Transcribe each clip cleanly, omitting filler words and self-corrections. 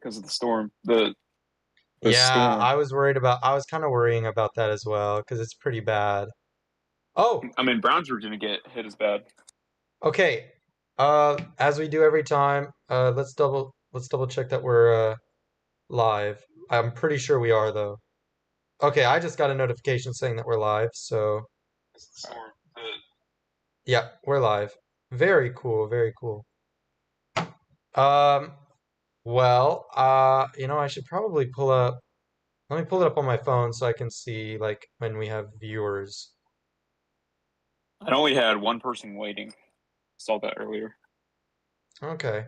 because of the storm. The Yeah, storm. I was kind of worrying about that as well because it's pretty bad. Oh, I mean, Browns were going to get hit as bad. okay. As we do every time, let's double check that we're live. I'm pretty sure we are though. Okay, I just got a notification saying that we're live, so Storm. yeah, we're live. Very cool, very cool. Um, I should probably pull up. Let me pull it up on my phone so I can see like when we have viewers. I only had one person waiting. Saw that earlier. Okay.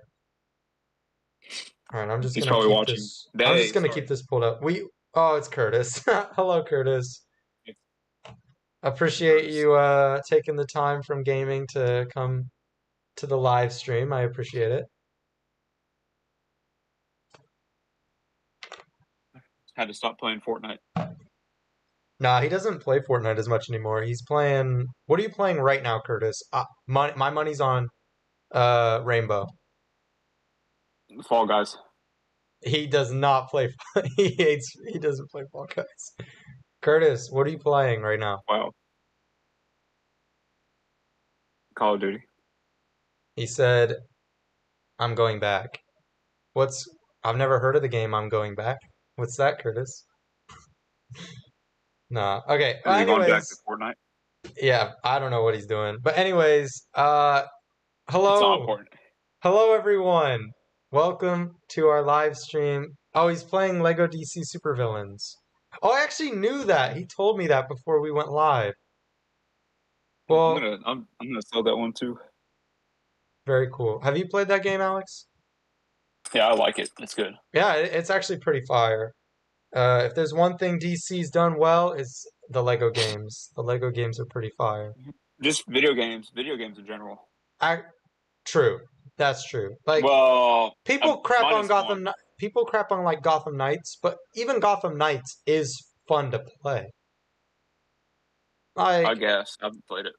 All right, I'm just He's gonna probably keep watching. this. I'm just Day, gonna keep sorry. this pulled up. Oh, it's Curtis. Hello, Curtis. It's Appreciate Curtis. you taking the time from gaming to come to the live stream. I appreciate it. Had to stop playing Fortnite. Nah, he doesn't play Fortnite as much anymore. He's playing. What are you playing right now, Curtis? My money's on Rainbow. Fall Guys. He does not play. He hates. He doesn't play Fall Guys. Curtis, what are you playing right now? Wow. Call of Duty. He said, "I'm going back." What's? I've never heard of the game. I'm going back. What's that, Curtis? Nah. Okay. Has Well, he gone back to anyways, Fortnite? yeah. I don't know what he's doing, but anyways, It's not hello, important. hello, everyone. Welcome to our live stream. Oh, he's playing Lego DC Supervillains. Oh, I actually knew that. He told me that before we went live. Well, I'm gonna sell that one too. very cool. Have you played that game, Alex? Yeah, I like it. It's good. Yeah, it's actually pretty fire. If there's one thing DC's done well, it's the Lego games. The Lego games are pretty fire. Just video games in general. I, true, that's true. Like Well, minus one. People crap on like Gotham Knights, but even Gotham Knights is fun to play. I Like, guess I haven't played it.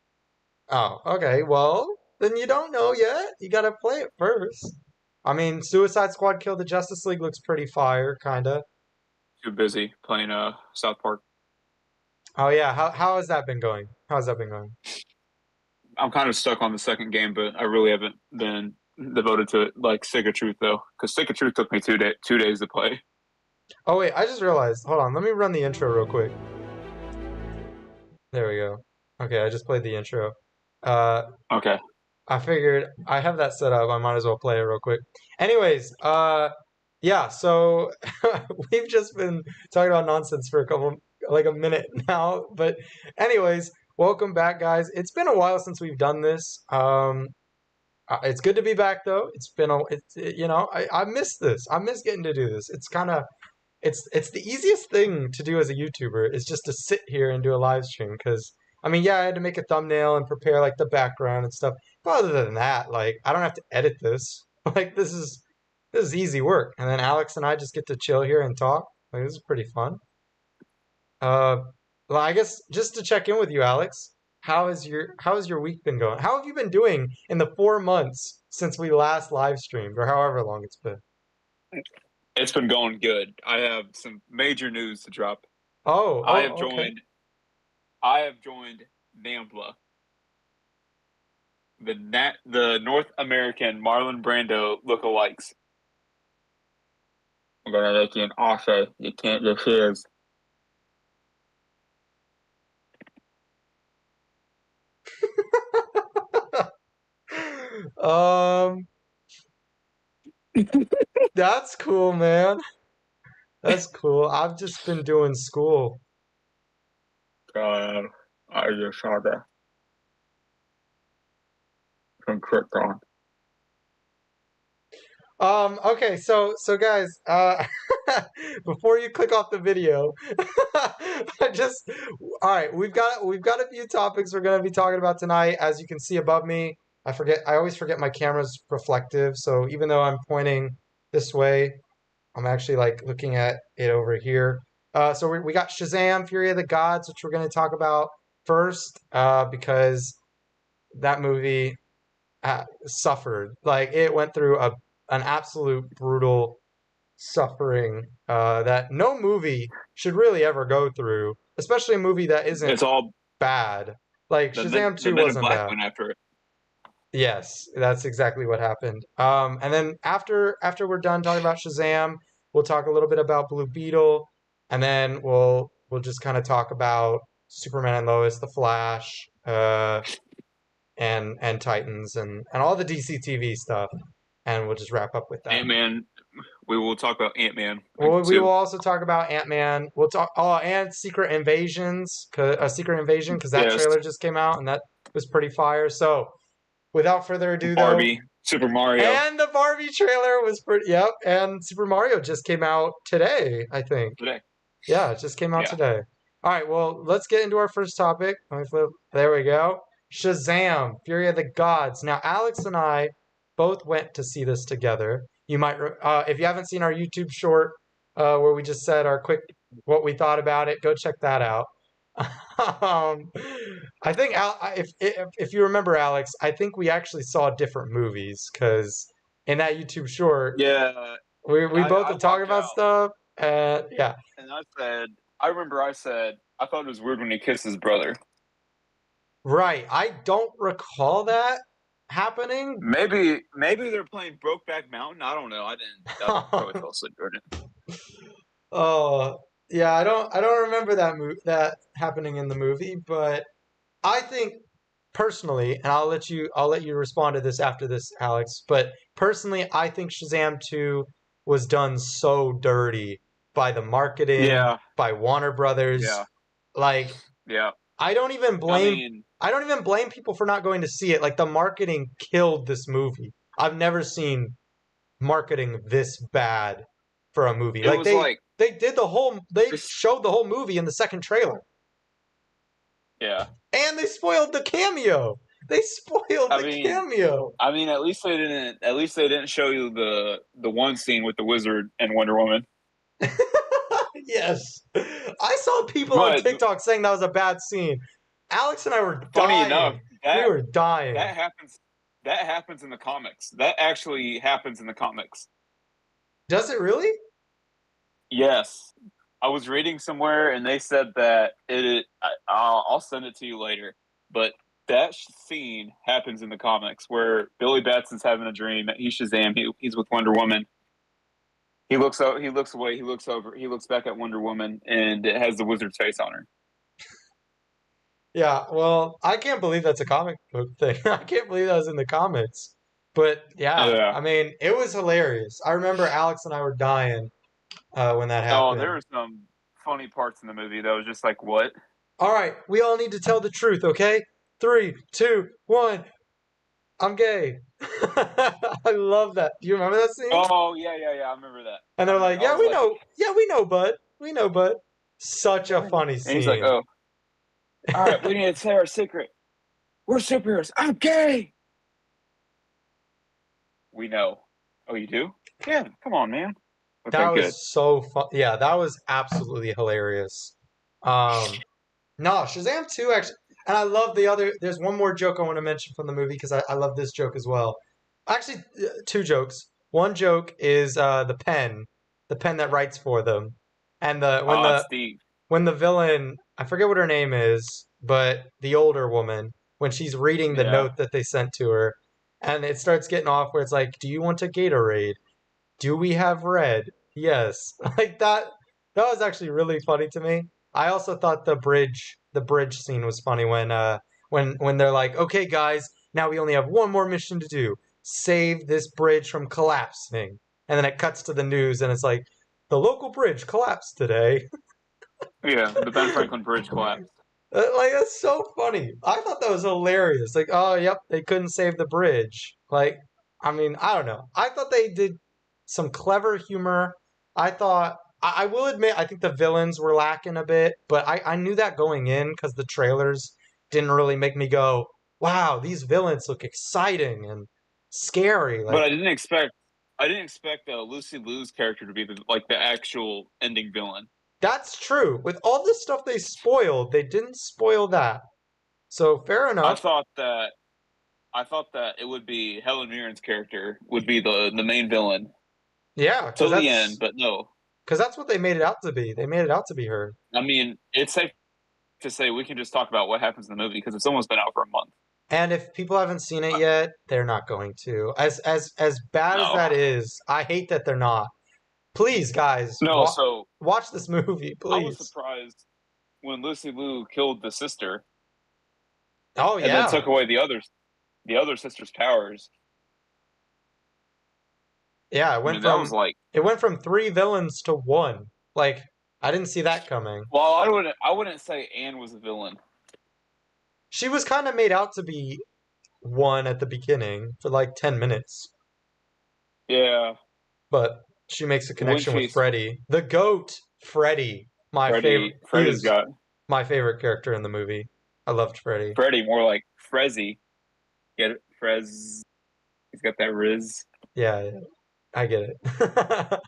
oh, okay, well, then you don't know yet. You gotta play it first. I mean, Suicide Squad Kill the Justice League looks pretty fire, kinda. Too busy playing South Park. Oh yeah, how has that been going? How's that been going? I'm kind of stuck on the second game, but I really haven't been devoted to it. Like Stick of Truth though, because Stick of Truth took me 2 days to play. Oh wait, I just realized. Hold on, let me run the intro real quick. There we go. Okay, I just played the intro. Uh, Okay. I figured I have that set up. I might as well play it real quick. Anyways, yeah. So we've just been talking about nonsense for like a minute now. But anyways, welcome back, guys. It's been a while since we've done this. It's good to be back, though. I miss this. I miss getting to do this. It's the easiest thing to do as a YouTuber is just to sit here and do a live stream because I mean, yeah, I had to make a thumbnail and prepare like the background and stuff. But other than that, like I don't have to edit this. Like this is easy work. And then Alex and I just get to chill here and talk. Like this is pretty fun. Uh, well, I guess just to check in with you, Alex, how has your week been going? How have you been doing in the 4 months since we last live streamed, or however long it's been? It's been going good. I have some major news to drop. Oh, I have oh, okay. joined. I have joined NAMBLA, the North American Marlon Brando lookalikes. I'm gonna make you an offer you can't refuse. Um, that's cool, man. That's cool. I've just been doing school. God, I just saw that from Krypton. Okay, so guys, before you click off the video, I just all right, we've got a few topics we're gonna be talking about tonight. As you can see above me, I always forget my camera's reflective, so even though I'm pointing this way, I'm actually like looking at it over here. So we got Shazam, Fury of the Gods, which we're gonna talk about first, because that movie suffered. Like it went through an absolute brutal suffering that no movie should really ever go through, especially a movie that isn't It's all bad. Like Shazam the 2 Men in wasn't Black bad. went after it. Yes, that's exactly what happened. And then after we're done talking about Shazam, we'll talk a little bit about Blue Beetle, and then we'll just kind of talk about Superman and Lois, The Flash, and Titans, and all the DCTV stuff, and we'll just wrap up with that. Ant-Man. We will talk about Ant-Man Well, we will too. also talk about Ant-Man. We'll talk and Secret Invasions, a Secret Invasion, because that Yes. trailer just came out and that was pretty fire. So, without further ado, though, Barbie, Super Mario. and the Barbie trailer was pretty. Yep, and Super Mario just came out today, I think. Today. Yeah, it just came out Yeah. today. All right, well, let's get into our first topic. Let me flip. There we go. Shazam, Fury of the Gods. Now, Alex and I both went to see this together. You might, if you haven't seen our YouTube short where we just said our quick what we thought about it, go check that out. um, I think if you remember, Alex, I think we actually saw different movies because in that YouTube short, Yeah. we both I were talking walked about out stuff. Yeah, and I remember I said I thought it was weird when he kissed his brother. right. I don't recall that happening. Maybe they're playing Brokeback Mountain. I don't know. I probably fell asleep during it. Oh, yeah. I don't remember that happening in the movie, but I think personally, and I'll let you respond to this after this, Alex. But personally, I think Shazam 2 was done so dirty by the marketing, Yeah. by Warner Brothers. Yeah. Like Yeah. I don't even I blame mean, I don't even blame people for not going to see it. Like the marketing killed this movie. I've never seen marketing this bad for a movie. it Like was like they this. showed the whole movie in the second trailer. Yeah. And they spoiled the cameo. They spoiled I the mean, cameo. at least they didn't. At least they didn't show you the one scene with the wizard and Wonder Woman. Yes. I saw people on But TikTok saying that was a bad scene. Alex and I were funny enough, dying. We were dying. that happens. That happens in the comics. That actually happens in the comics. Does it really? Yes, I was reading somewhere and they said that I'll send it to you later. But that scene happens in the comics where Billy Batson's having a dream. He's Shazam. He's with Wonder Woman. He looks out. He looks away. He looks over. He looks back at Wonder Woman, and it has the wizard's face on her. Yeah, well, I can't believe that's a comic book thing. I can't believe that was in the comics. But yeah, Yeah. I mean, it was hilarious. I remember Alex and I were dying when that Oh, there happened. were some funny parts in the movie that was just like, what? All right, we all need to tell the truth, okay? Three, two, one. I'm gay. I love that. Do you remember that scene? Oh, yeah. I remember that. And they're like, I "Yeah, was we like, know. Yeah, we know, bud. We know, bud." Such a funny and he's like, scene. oh, all right, we need to say our secret. We're superheroes. I'm gay. We know. Oh, you do? Yeah. Come on, man. Okay, That good. was so fun. Yeah, that was absolutely hilarious. No, Shazam 2 actually, and I love the other. There's one more joke I want to mention from the movie because I love this joke as well. Actually, two jokes. One joke is the pen that writes for them, and the Steve. when the villain, I forget what her name is, but the older woman, when she's reading the Yeah. note that they sent to her, and it starts getting off where it's like, "Do you want a Gatorade? Do we have red? Yes." Like that. That was actually really funny to me. I also thought the bridge scene was funny when they're like, "Okay, guys, now we only have one more mission to do: save this bridge from collapsing." And then it cuts to the news, and it's like, "The local bridge collapsed today." Yeah. The Ben Franklin Bridge collapsed. Like that's so funny. I thought that was hilarious. Like, oh, yep, they couldn't save the bridge. Like, I mean, I don't know. I thought they did some clever humor. I thought I will admit I think the villains were lacking a bit, but I knew that going in because the trailers didn't really make me go, "Wow, these villains look exciting and scary." But Like I didn't expect Lucy Liu's character to be the actual ending villain. that's true. With all the stuff they spoiled, they didn't spoil that. So fair I enough. thought that I thought that it would be Helen Mirren's character would be the main villain. Yeah, because till the end. that's But no, what they made it out to be. They made it out to be her. I mean it's safe to say we can just talk about what happens in the movie because it's almost been out for a month. And if people haven't seen it yet, they're not going to. As bad as No, that is, I hate that they're not. Please, guys, no. So watch this movie, I was please. surprised when Lucy Liu killed the sister Oh and then yeah, took away the other sister's powers. yeah. I mean, that was like, It went from three villains to one. Like I didn't see that coming. well, I wouldn't say Anne was a villain. She was kind of made out to be one at the beginning for like 10 minutes, Yeah, but she makes a when connection with she's Freddy, the goat. Freddy, my favorite. He Freddy's was got my favorite character in the movie. I loved Freddy. Freddy more like Frezzy. Get it? Frez. He's got that Riz. Yeah, yeah, I get it.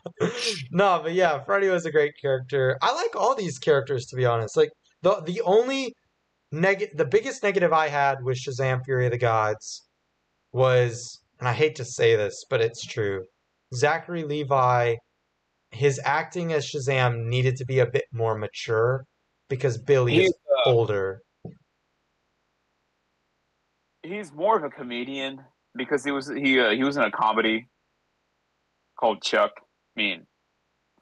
No, but yeah, Freddy was a great character. I like all these characters to be honest. Like the only the biggest negative I had with Shazam Fury of the Gods was, and I hate to say this, but it's true. Zachary Levi, his acting as Shazam needed to be a bit more mature because Billy He's is older. he's more of a comedian because he was in a comedy called Chuck. I mean,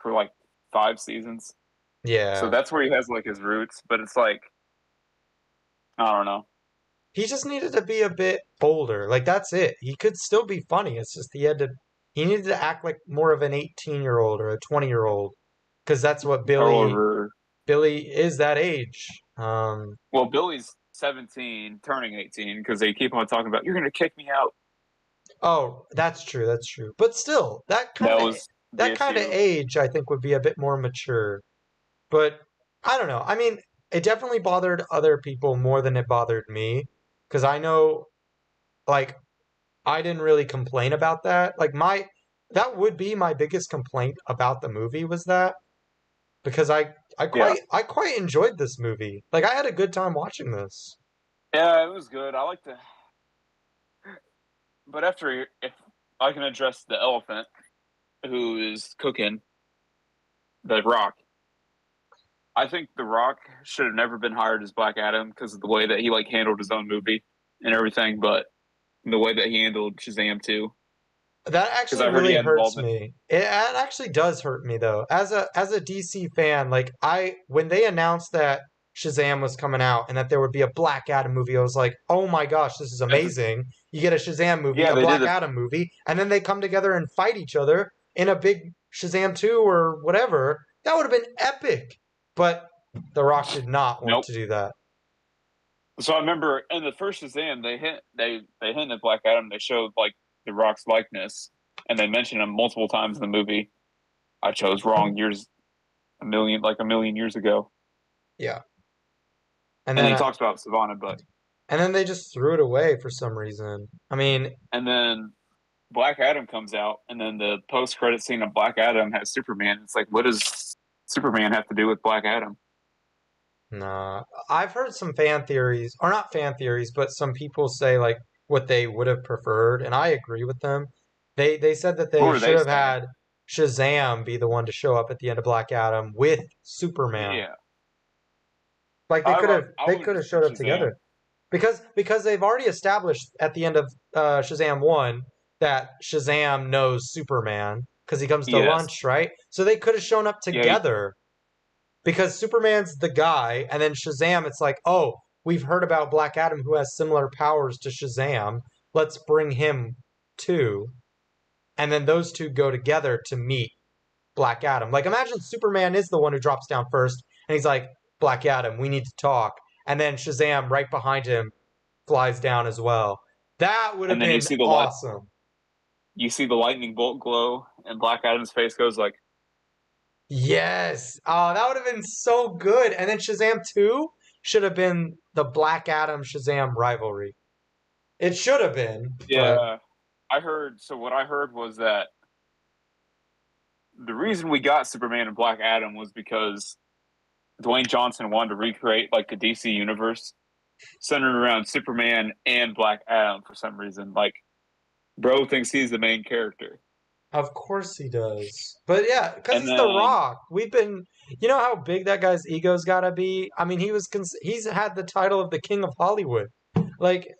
for like 5 seasons. So Yeah. that's where he has like his roots. But it's like I don't know. He just needed to be a bit bolder. Like that's it. He could still be funny. It's just he needed to act like more of an 18-year-old or a 20-year-old because that's what However, Billy is that age. well, Billy's 17, turning 18 because they keep on talking about you're gonna kick me out. Oh, that's true. That's true. But still, That was the that kind of issue. age I think would be a bit more mature. But I don't know. I mean, it definitely bothered other people more than it bothered me because I know like I didn't really complain about that. Like my that would be my biggest complaint about the movie was that because Yeah, I quite enjoyed this movie. Like I had a good time watching this. yeah, it was good. I like to, but after if I can address the elephant who is cooking the Rock. I think The Rock should have never been hired as Black Adam because of the way that he like handled his own movie and everything, but the way that he handled Shazam too. That Because actually I heard he really had hurts involvement. me. It actually does hurt me though. As a DC fan, like I when they announced that Shazam was coming out and that there would be a Black Adam movie, I was like, "Oh my gosh, this is amazing. You get a Shazam movie, Yeah, a they did Black it. Adam movie, and then they come together and fight each other in a big Shazam 2 or whatever." That would have been epic. But The Rock did not want Nope. to do that. So I remember in the first Shazam, they hinted at Black Adam. They showed like the Rock's likeness, and they mentioned him multiple times in the movie. I chose wrong years, a million years ago, Yeah. And and then he talks about Savannah, but they just threw it away for some reason. I mean, and then Black Adam comes out, and then the post credit scene of Black Adam has Superman. It's like, what does Superman have to do with Black Adam? nah, I've heard some fan theories, or not fan theories, but some people say like what they would have preferred, and I agree with them. They said that What they are should they have saying? had Shazam be the one to show up at the end of Black Adam with Superman. Yeah, Like I they would have could have just showed put up Shazam. together because they've already established at the end of Shazam 1 that Shazam knows Superman because he comes to Yes, lunch, right? So they could have shown up yeah, together because Superman's the guy, and then Shazam, it's like, oh, we've heard about Black Adam who has similar powers to Shazam. Let's bring him too. And then those two go together to meet Black Adam. Like, imagine Superman is the one who drops down first, and he's like, Black Adam, we need to talk. And then Shazam, right behind him, flies down as well. That would have and then been awesome. you see the lightning bolt glow, and Black Adam's face goes like, Yes. Oh, that would have been so good. And then Shazam 2 should have been the Black Adam Shazam rivalry. It should have been, but yeah. I heard. So what I heard was that the reason we got Superman and Black Adam was because Dwayne Johnson wanted to recreate like the DC universe centered around Superman and Black Adam for some reason. Like, bro thinks he's the main character. Of course he does. But yeah, because And he's The then Rock. You know how big that guy's ego's gotta be? I mean, he's had the title of the King of Hollywood. Like,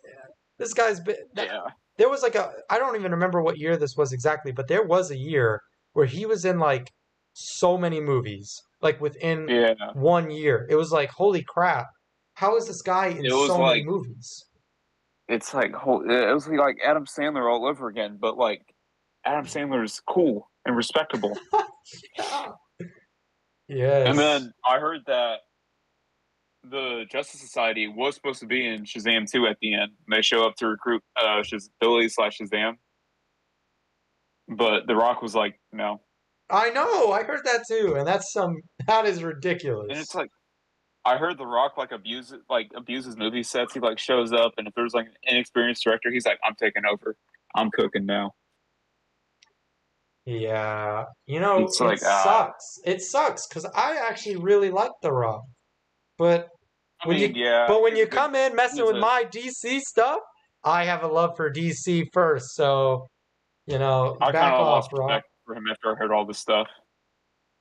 this guy's been, yeah, there was like I don't even remember what year this was exactly, but there was a year where he was in like so many movies, like within yeah, 1 year. It was like, holy crap. How is this guy in it was so many like movies? it was like Adam Sandler all over again, but like Adam Sandler is cool and respectable. Yeah. And Yes. then I heard that the Justice Society was supposed to be in Shazam 2 at the end. They show up to recruit Billy slash Shazam, but The Rock was like, no. I know, I heard that too, and that is And it's ridiculous. like I heard The Rock abuses movie sets. He like shows up, and if there's like an inexperienced director, he's like, I'm taking over. I'm cooking now. Yeah. It's It like sucks. It sucks because I actually really like The Rock. But I when mean, yeah, when he's you a good come in messing he's with a my DC stuff, I have a love for DC first. So, I kind back of off, lost Rock. respect for him after I heard all this stuff.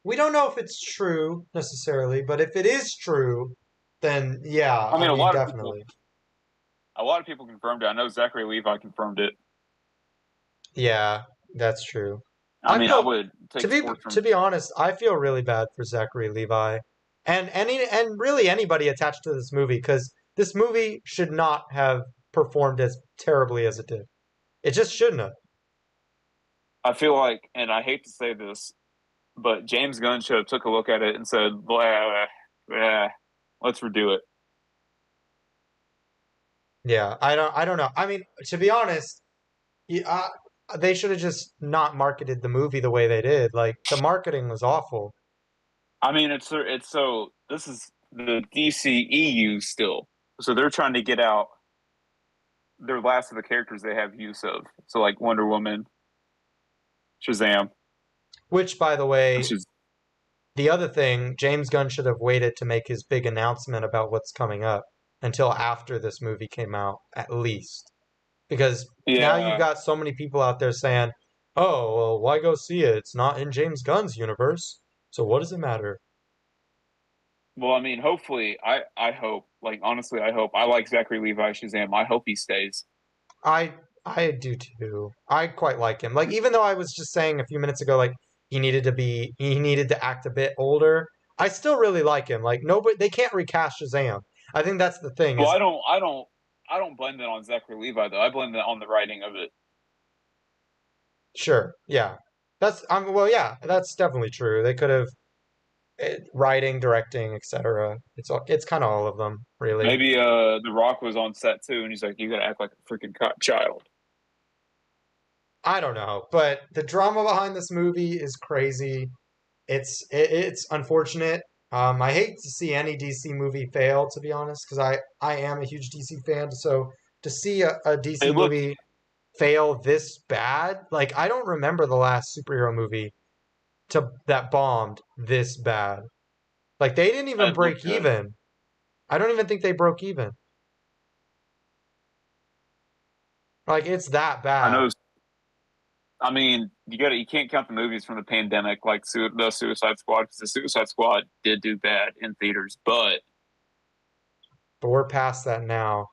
We don't know if it's true necessarily, but if it is true, then yeah, I I mean, mean, definitely. a lot of people confirmed it. I know Zachary Levi confirmed it. Yeah, that's true. I I mean, I feel would take sports to from. be honest, I feel really bad for Zachary Levi and really anybody attached to this movie because this movie should not have performed as terribly as it did. It just shouldn't have. I feel like, and I hate to say this, but James Gunn should have took a look at it and said, blah, blah, let's redo it. Yeah, I don't know. I mean, to be honest, yeah, they should have just not marketed the movie the way they did. Like the marketing was awful. I mean, it's so this is the DCEU still, so they're trying to get out their last of the characters they have use of. So like Wonder Woman, Shazam, Which, by the way, which is the other thing, James Gunn should have waited to make his big announcement about what's coming up until after this movie came out, at least. Because now you've yeah. got so many people out there saying, oh, well, why go see it? It's not in James Gunn's universe. So what does it matter? Well, I mean, hopefully, I hope, like honestly, I hope I like Zachary Levi Shazam. I hope he stays. I I do too. I quite like him. Like even though I was just saying a few minutes ago, like he needed to act a bit older. I still really like him. Like nobody they can't recast Shazam. I think that's the thing Well, is I don't blame it on Zachary Levi though. I blame it on the writing of it. sure, yeah. Well yeah, that's definitely true. They could have writing, directing, etc. It's kind of all of them, really. Maybe The Rock was on set too, and he's like, "You gotta act like a freaking child." I don't know, but the drama behind this movie is crazy. It's unfortunate. I hate to see any DC movie fail, to be honest, because I am a huge DC fan. So to see a DC It looked. movie fail this bad, like I don't remember the last superhero movie to that bombed this bad. Like they didn't even It break looked good. even. I don't even think they broke even. Like it's that I bad. know. I mean, you can't count the movies from the pandemic like the Suicide Squad because the Suicide Squad did do bad in theaters, but But we're past that now.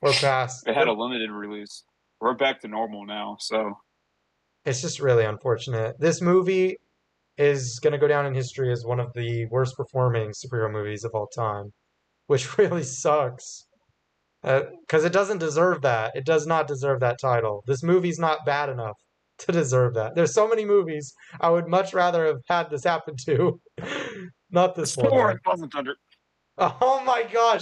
We're past. it had a limited release. We're back to normal now, so It's just really unfortunate. This movie is going to go down in history as one of the worst performing superhero movies of all time, which really sucks. Because it doesn't deserve that. It does not deserve that title. This movie's not bad enough to deserve that. There's so many movies I would much rather have had this happen to. Not this one, Thor though. and Thousand Thunder. Oh my gosh.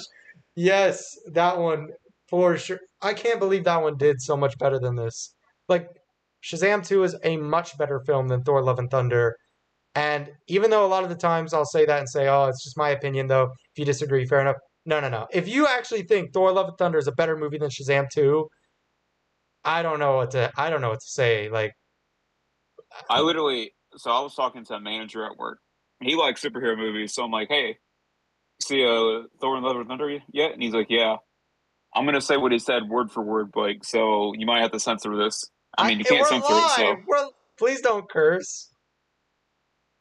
Yes, that one for sure. I can't believe that one did so much better than this. Like, Shazam 2 is a much better film than Thor Love and Thunder. And even though a lot of the times I'll say that and say, oh, it's just my opinion, though, if you disagree, fair enough. No, no, no. If you actually think Thor Love and Thunder is a better movie than Shazam 2, I don't know what to say. Like, I was talking to a manager at work. He likes superhero movies, so I'm like, hey, see Thor and Love and Thunder yet? And he's like, yeah. I'm gonna say what he said word for word, Blake. So you might have to censor this. I mean, you can't we're censor it, live. so Please don't curse.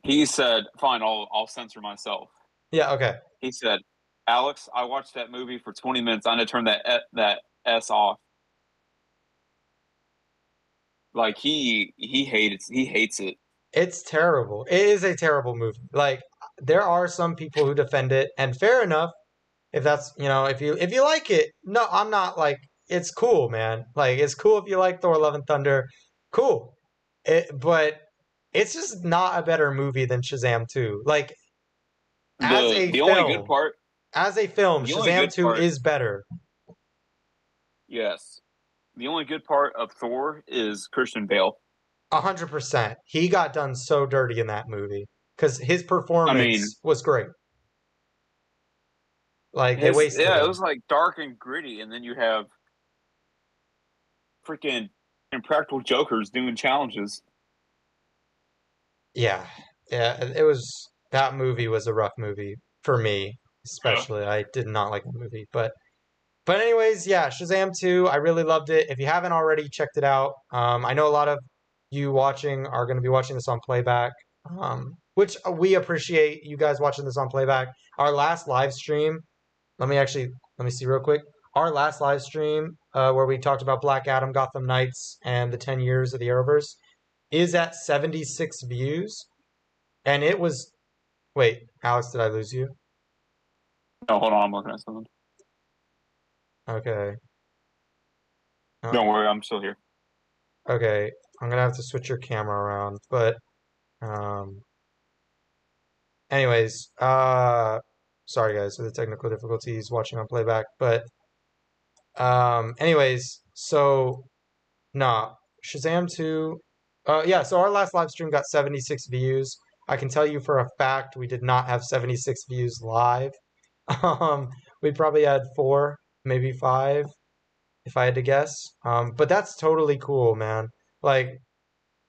He said, "Fine, I'll censor myself." Yeah, okay. He said, "Alex, I watched that movie for 20 minutes. I'm gonna turn that S off." Like he hates it. It's terrible. It is a terrible movie. Like there are some people who defend it, and fair enough. If that's, if you like it, no, I'm not like it's cool, man. Like it's cool if you like Thor: Love and Thunder, cool. But it's just not a better movie than Shazam 2. Like as The a the only good film, part, the only Shazam good 2 part, is better. yes, the only good part of Thor is Christian Bale. 100%. He got done so dirty in that movie because his I mean, performance was great. Like they his wasted yeah, it him. was like dark and gritty, and then you have freaking impractical jokers doing challenges. Yeah. Yeah, that movie was a rough movie for me, especially. I did not like the movie, but anyways, yeah, Shazam 2, I really loved it. If you haven't already checked it out, I know a lot of you watching are going to be watching this on playback, which we appreciate you guys watching this on playback. Our last live stream, let me see real quick. Our last live stream, where we talked about Black Adam, Gotham Knights, and the 10 years of the Arrowverse, is at 76 views. And it was, wait, Alex, did I lose you? No, hold on, I'm looking at something. Okay. Don't Oh, worry, I'm still here. okay. I'm gonna have to switch your camera around, but um anyways, sorry guys for the technical difficulties watching on playback, but anyways, so nah, Shazam 2 yeah, so our last live stream got 76 views. I can tell you for a fact we did not have 76 views live. Um we probably had 4, maybe 5 if I had to guess. But that's totally cool, man. Like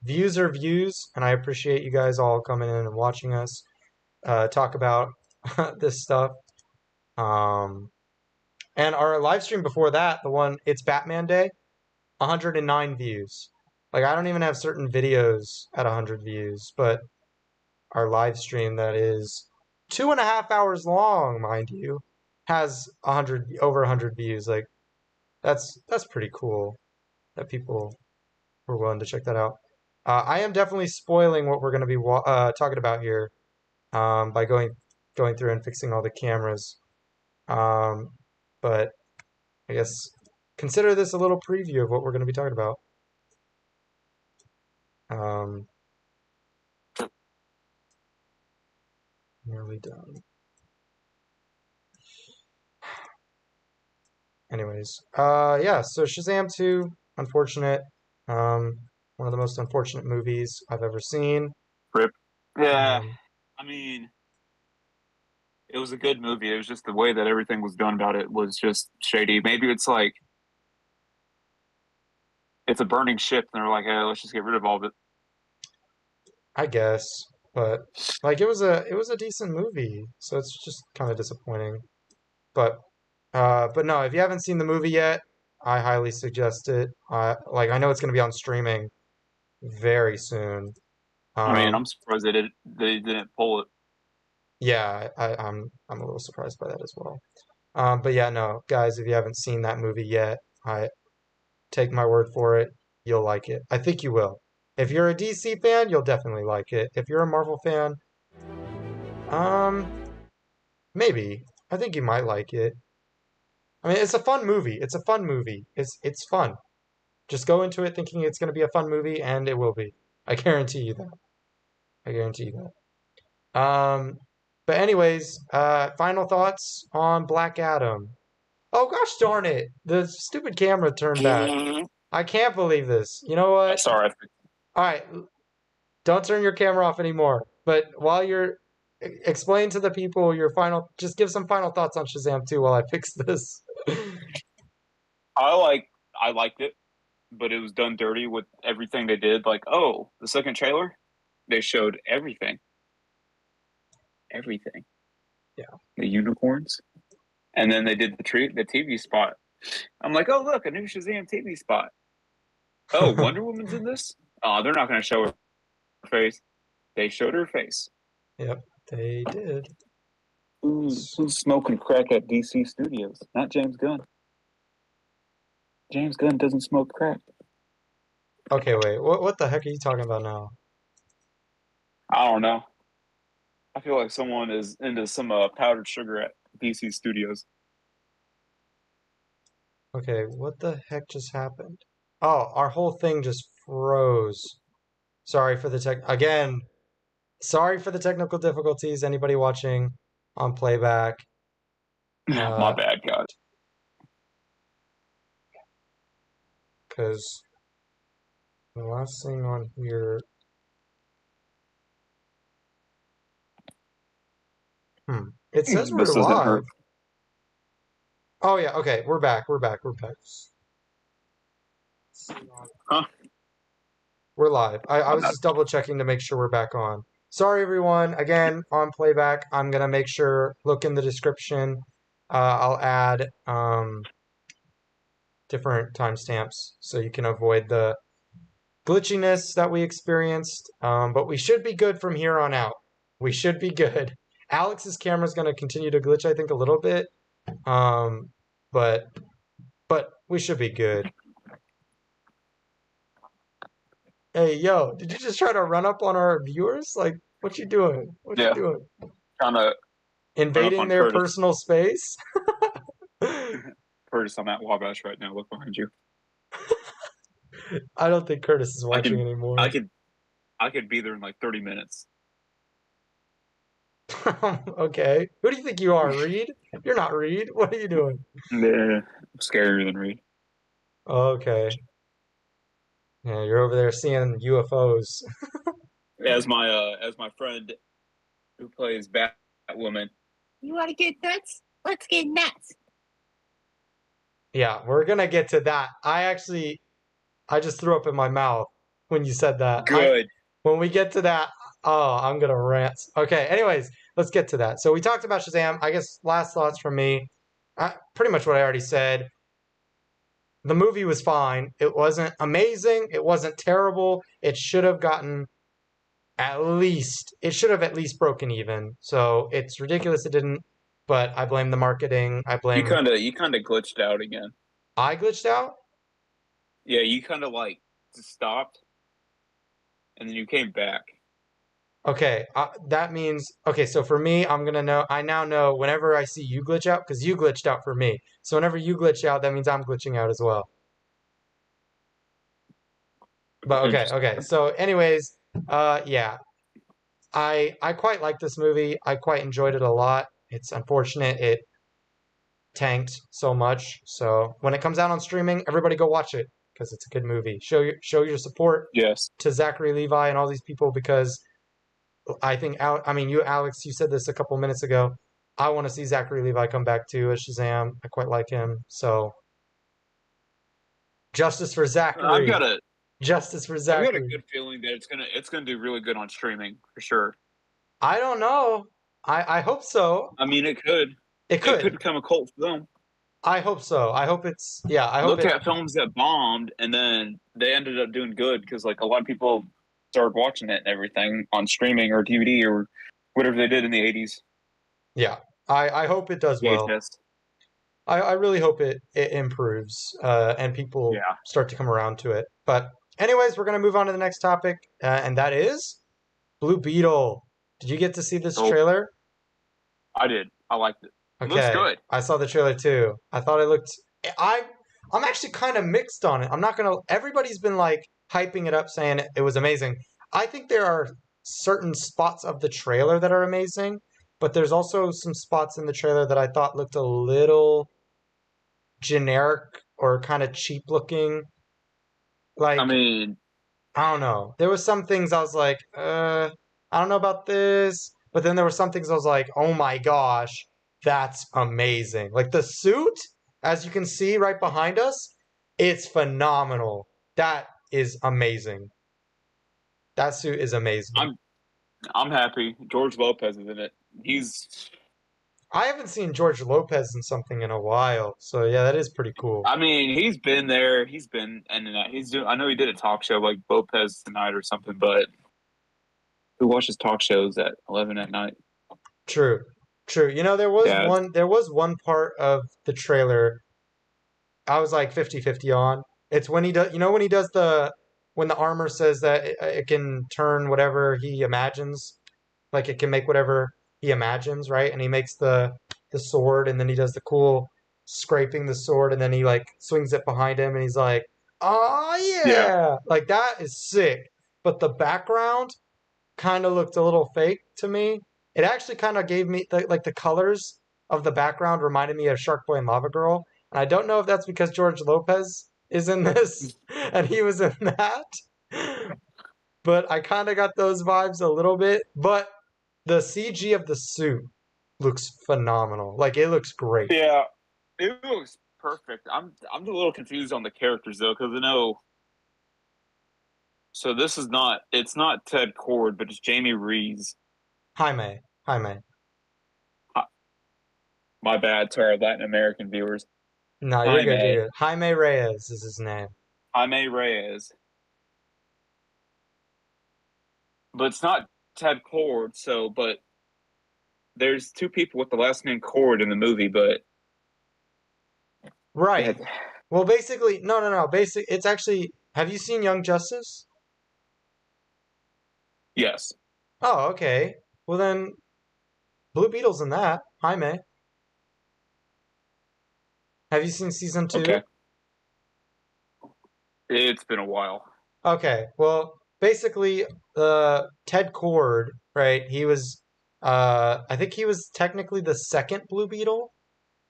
views are views, and I appreciate you guys all coming in and watching us talk about this stuff. Um, and our live stream before that, the one it's Batman Day, 109 views. Like I don't even have certain videos at 100 views, but our live stream that is 2.5 hours long, mind you, has 100 views. Like that's pretty cool that people were willing to check that out. I am definitely spoiling what we're going to be talking about here by going through and fixing all the cameras. Um, but I guess consider this a little preview of what we're going to be talking about. Um, Nearly done. Anyways, yeah. So Shazam 2, unfortunate. Um, one of the most unfortunate movies I've ever seen. Rip. Yeah, Um, I mean, it was a good movie. It was just the way that everything was done about it was just shady. Maybe it's like it's a burning ship, and they're like, "Hey, let's just get rid of all of it." I guess, but like it was a decent movie, so it's just kind of disappointing. But no, if you haven't seen the movie yet, I highly suggest it. Like I know it's going to be on streaming very soon. I mean, Um, I'm surprised they didn't pull it. yeah, I'm a little surprised by that as well. But yeah, no, guys, if you haven't seen that movie yet, I take my word for it, you'll like it. I think you will. If you're a DC fan, you'll definitely like it. If you're a Marvel fan, um, maybe. I think you might like it. I mean, it's a fun movie. It's a fun movie. It's fun. Just go into it thinking it's going to be a fun movie, and it will be. I guarantee you that. I guarantee you that. But anyways, final thoughts on Black Adam. Oh gosh darn it! The stupid camera turned back. I can't believe this. You know what? Sorry. All right, don't turn your camera off anymore. But while you're explain to the people your final, just give some final thoughts on Shazam 2 while I fix this. I like I liked it, but it was done dirty with everything they did. Like, oh, the second trailer, they showed everything, Yeah. the unicorns, and then they did the TV spot. I'm like, oh look, a new Shazam TV spot. Oh, Wonder Woman's in this. They're not going to show her face. They showed her face. Yep, they did. Who's smoking crack at DC Studios? Not James Gunn. James Gunn doesn't smoke crack. Okay, wait. What the heck are you talking about now? I don't know. I feel like someone is into some powdered sugar at DC Studios. Okay, what the heck just happened? Oh, our whole thing just froze. Sorry for the tech again. Sorry for the technical difficulties. Anybody watching on playback? My bad, God. Because the last thing on here. It says we're This isn't live. her. Oh yeah, okay, we're back. We're back. We're back. Huh? We're live. I I'm was not. just double checking to make sure we're back on. Sorry, everyone. Again, on playback, I'm gonna make sure. Look in the description. I'll add different timestamps so you can avoid the glitchiness that we experienced. But we should be good from here on out. We should be good. Alex's camera is gonna continue to glitch, I think, a little bit. Um, but we should be good. Hey, yo, did you just try to run up on our viewers? Like, what you doing? What you Yeah, doing? trying to run up Invading on their Curtis. personal space? Curtis, I'm at Wabash right now. Look behind you. I don't think Curtis is I watching could, I anymore. could, I could be there in like 30 minutes. Okay. Who do you think you are, Reed? You're not Reed. What are you doing? Yeah, scarier than Reed. Okay. Yeah, you're over there seeing UFOs. As my friend who plays Batwoman. You want to get nuts? Let's get nuts. Yeah, we're gonna get to that. I just threw up in my mouth when you said that. Good. When we get to that, oh, I'm gonna rant. Okay, anyways, let's get to that. So we talked about Shazam. I guess last thoughts from me. Pretty much what I already said. The movie was fine. It wasn't amazing. It wasn't terrible. It should have gotten it should have at least broken even. So it's ridiculous it didn't, but I blame the marketing. You kind of glitched out again. I glitched out. Yeah, you kind of like stopped and then you came back. Okay, that means okay. So for me, I'm gonna know. I now know whenever I see you glitch out because you glitched out for me. So whenever you glitch out, that means I'm glitching out as well. But okay, Interesting. okay. So anyways, yeah, I quite like this movie. I quite enjoyed it a lot. It's unfortunate it tanked so much. So when it comes out on streaming, everybody go watch it because it's a good movie. Show your support Yes. to Zachary Levi and all these people because I think I mean you Alex, you said this a couple minutes ago. I want to see Zachary Levi come back too as Shazam. I quite like him. So justice for I've got Zachary. a Justice for I've got a Zachary. good feeling that it's gonna do really good on streaming for sure. I don't know. I hope so. I mean, it could It it could could. become a cult film. I hope so. I hope it's yeah, I hope Look it at films that bombed and then they ended up doing good because like a lot of people started watching it and everything on streaming or DVD or whatever they did in the 80s. yeah. I hope it does well. VHS. I really hope it improves and people Yeah. start to come around to it. But anyways, we're gonna move on to the next topic, and that is Blue Beetle. Did you get to see this So trailer? I did. I liked it. It looks Okay, good. I saw the trailer too. I thought it looked. I I'm actually kind of mixed on it. I'm not gonna. Everybody's been like hyping it up, saying it was amazing. I think there are certain spots of the trailer that are amazing, but there's also some spots in the trailer that I thought looked a little generic or kind of cheap looking. I Like, mean, I don't know. There was some things I was like, I don't know about this. But then there were some things I was like, oh my gosh, that's amazing. Like the suit, as you can see right behind us, it's phenomenal. That is amazing. That suit is amazing. I'm I'm happy. George Lopez is in it. He's I haven't seen George Lopez in something in a while, so yeah, that is pretty cool. I mean, he's been there. He's been in and out. He's doing. I know he did a talk show like Lopez tonight or something, but who watches talk shows at 11 at night? True, true. Yeah, There was one part of the trailer I was like 50-50 on. It's when he does, when he does when the armor says that it can turn whatever he imagines, like it can make whatever he imagines, right? And he makes the sword, and then he does the cool scraping the sword, and then he like swings it behind him, and he's like, "Oh yeah, yeah!" Like that is sick. But the background kind of looked a little fake to me. It actually kind of gave me like the colors of the background reminded me of Shark Boy and Lava Girl, and I don't know if that's because George Lopez is in this and he was in that, but I kind of got those vibes a little bit. But the CG of the suit looks phenomenal. Like it looks great. yeah. It looks perfect. I'm a little confused on the characters though, because I know. So this is not. It's not Ted Cord, but it's Jamie Reeves. Jaime, Jaime. My bad to our Latin American viewers. No, you're good. Jaime, You're good. Jaime Reyes is his name. Jaime Reyes, but it's not Ted Cord. So, but there's two people with the last name Cord in the movie, but Right. it, Well, basically, no, no, no. It's actually. Have you seen Young Justice? yes, Oh, okay. Well then, Blue Beetle's in that. Jaime. Have you seen season okay. two? It's been a while. Okay. Well, basically, Ted Cord, right? I think he was technically the second Blue Beetle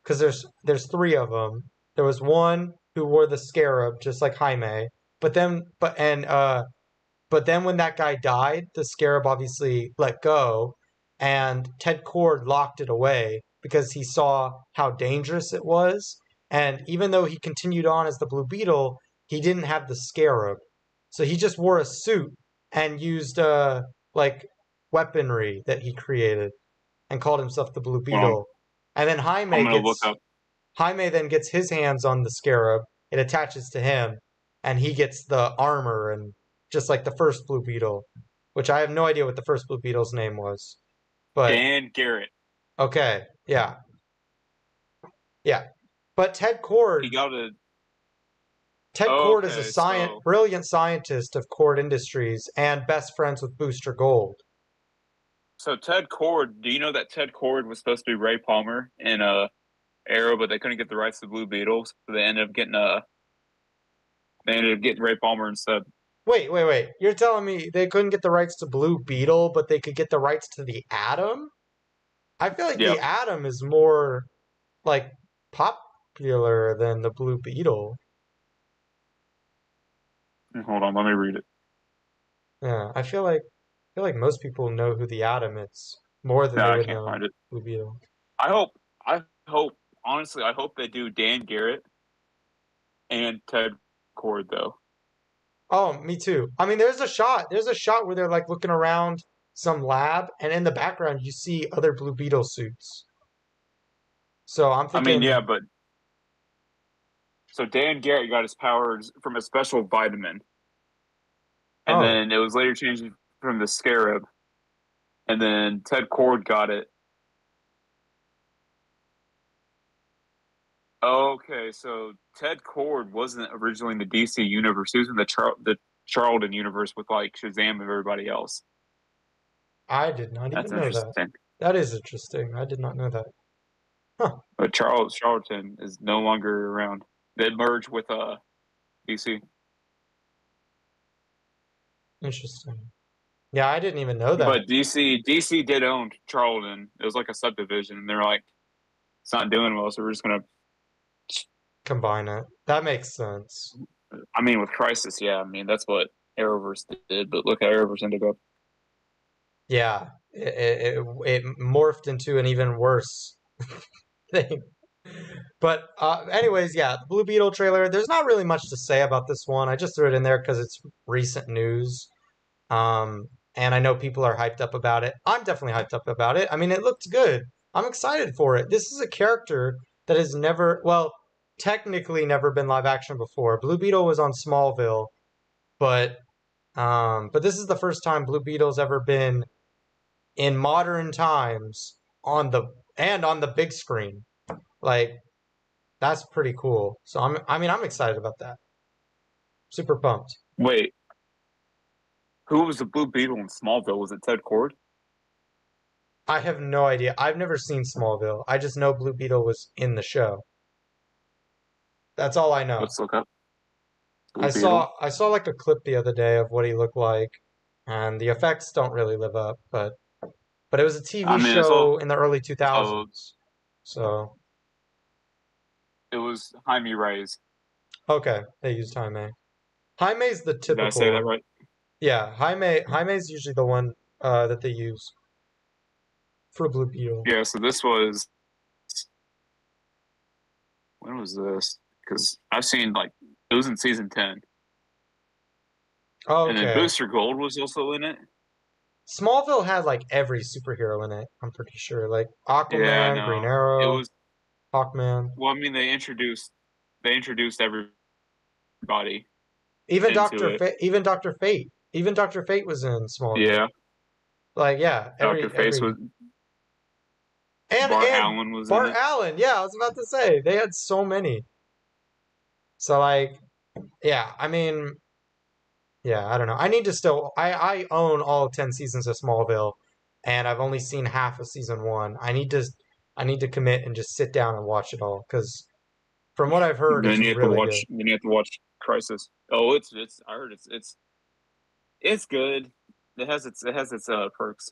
because there's three of them. There was one who wore the scarab, just like Jaime. But then when that guy died, the scarab obviously let go, and Ted Cord locked it away because he saw how dangerous it was. And even though he continued on as the Blue Beetle, he didn't have the scarab. So he just wore a suit and used like weaponry that he created and called himself the Blue Hold on, Beetle. And then I'm gonna look up. Jaime then gets his hands on the scarab. It attaches to him, and he gets the armor and just like the first Blue Beetle, which I have no idea what the first Blue Beetle's name was. But Dan Garrett. okay, yeah, yeah. But He got a. Ted Cord is a Okay, so brilliant scientist of Cord Industries and best friends with Booster Gold. Ted Cord. Do you know that Ted Cord was supposed to be Ray Palmer in Arrow, but they couldn't get the rights to Blue Beetle, so they ended up getting Ray Palmer instead. Wait, wait, wait. You're telling me they couldn't get the rights to Blue Beetle, but they could get the rights to the Atom? I feel like the Yep. Atom is more like popular than the Blue Beetle. Hold on, let me read it. Yeah, I feel like most people know who the Atom is more than No, they I would can't know find it. Blue Beetle. I hope. I hope. Honestly, I hope they do Dan Garrett and Ted Cord though. Oh, me too. I mean, there's a shot where they're like looking around some lab, and in the background you see other Blue Beetle suits. So I'm I mean, yeah, thinking, but so Dan Garrett got his powers from a special vitamin, and oh, then it was later changed from the Scarab, and then Ted Cord got it. Okay, so Ted Cord wasn't originally in the DC universe. He was in the Charlton universe with like Shazam and everybody else. I did not That's even know that. interesting. That is interesting. I did not know that. Huh, But Charlton is no longer around. They merged with DC. interesting. Yeah, I didn't even know that. But DC did own Charlton. It was like a subdivision, and they're like, it's not doing well, so we're just gonna. Combine it. That makes sense. I mean, with Crisis, yeah. I mean, that's what Arrowverse did. But look how Arrowverse ended up. Yeah, it morphed into an even worse thing. But anyways, yeah, the Blue Beetle trailer. There's not really much to say about this one. I just threw it in there because it's recent news. And I know people are hyped up about it. I'm definitely hyped up about it. I mean, it looked good. I'm excited for it. This is a character that has never, well, technically never been live action before. Blue Beetle was on Smallville, but but this is the first time Blue Beetle's ever been in modern times on the big screen. Like that's pretty cool. So I'm excited about that. Super pumped. Wait, who was the Blue Beetle in Smallville? Was it Ted Kord? I have no idea. I've never seen Smallville. I just know Blue Beetle was in the show. That's all I know. Let's look up Blue Beetle. I saw like a clip the other day of what he looked like, and the effects don't really live up, but it was a I TV mean, show in the early also 2000s. So, it was Jaime Reyes. okay, they used Jaime. Jaime's the Did I typical say that one. right? Yeah, Jaime's usually the one that they use for Blue Beetle. Yeah. So this was when was this? Because I've seen like it was in season 10, and then Okay. Booster Gold was also in it. Smallville had like every superhero in it, I'm pretty sure. Like Yeah, Aquaman, Green no, it Arrow, was. Hawkman. Well, I mean, they introduced everybody Even into it. Doctor Fate. Even Doctor Fate was in Smallville. Yeah, Like yeah, Doctor Face every was. Bart and Allen was in Bart it. Allen. Yeah, I was about to say they had so many. So like yeah, I mean yeah, I don't know. I need to still I own all 10 seasons of Smallville and I've only seen half of season 1. I need to commit and just sit down and watch it all cuz from what I've heard it's Then you have to really watch. good. Then you have to watch Crisis. Oh, it's. I heard it's good. It has its perks.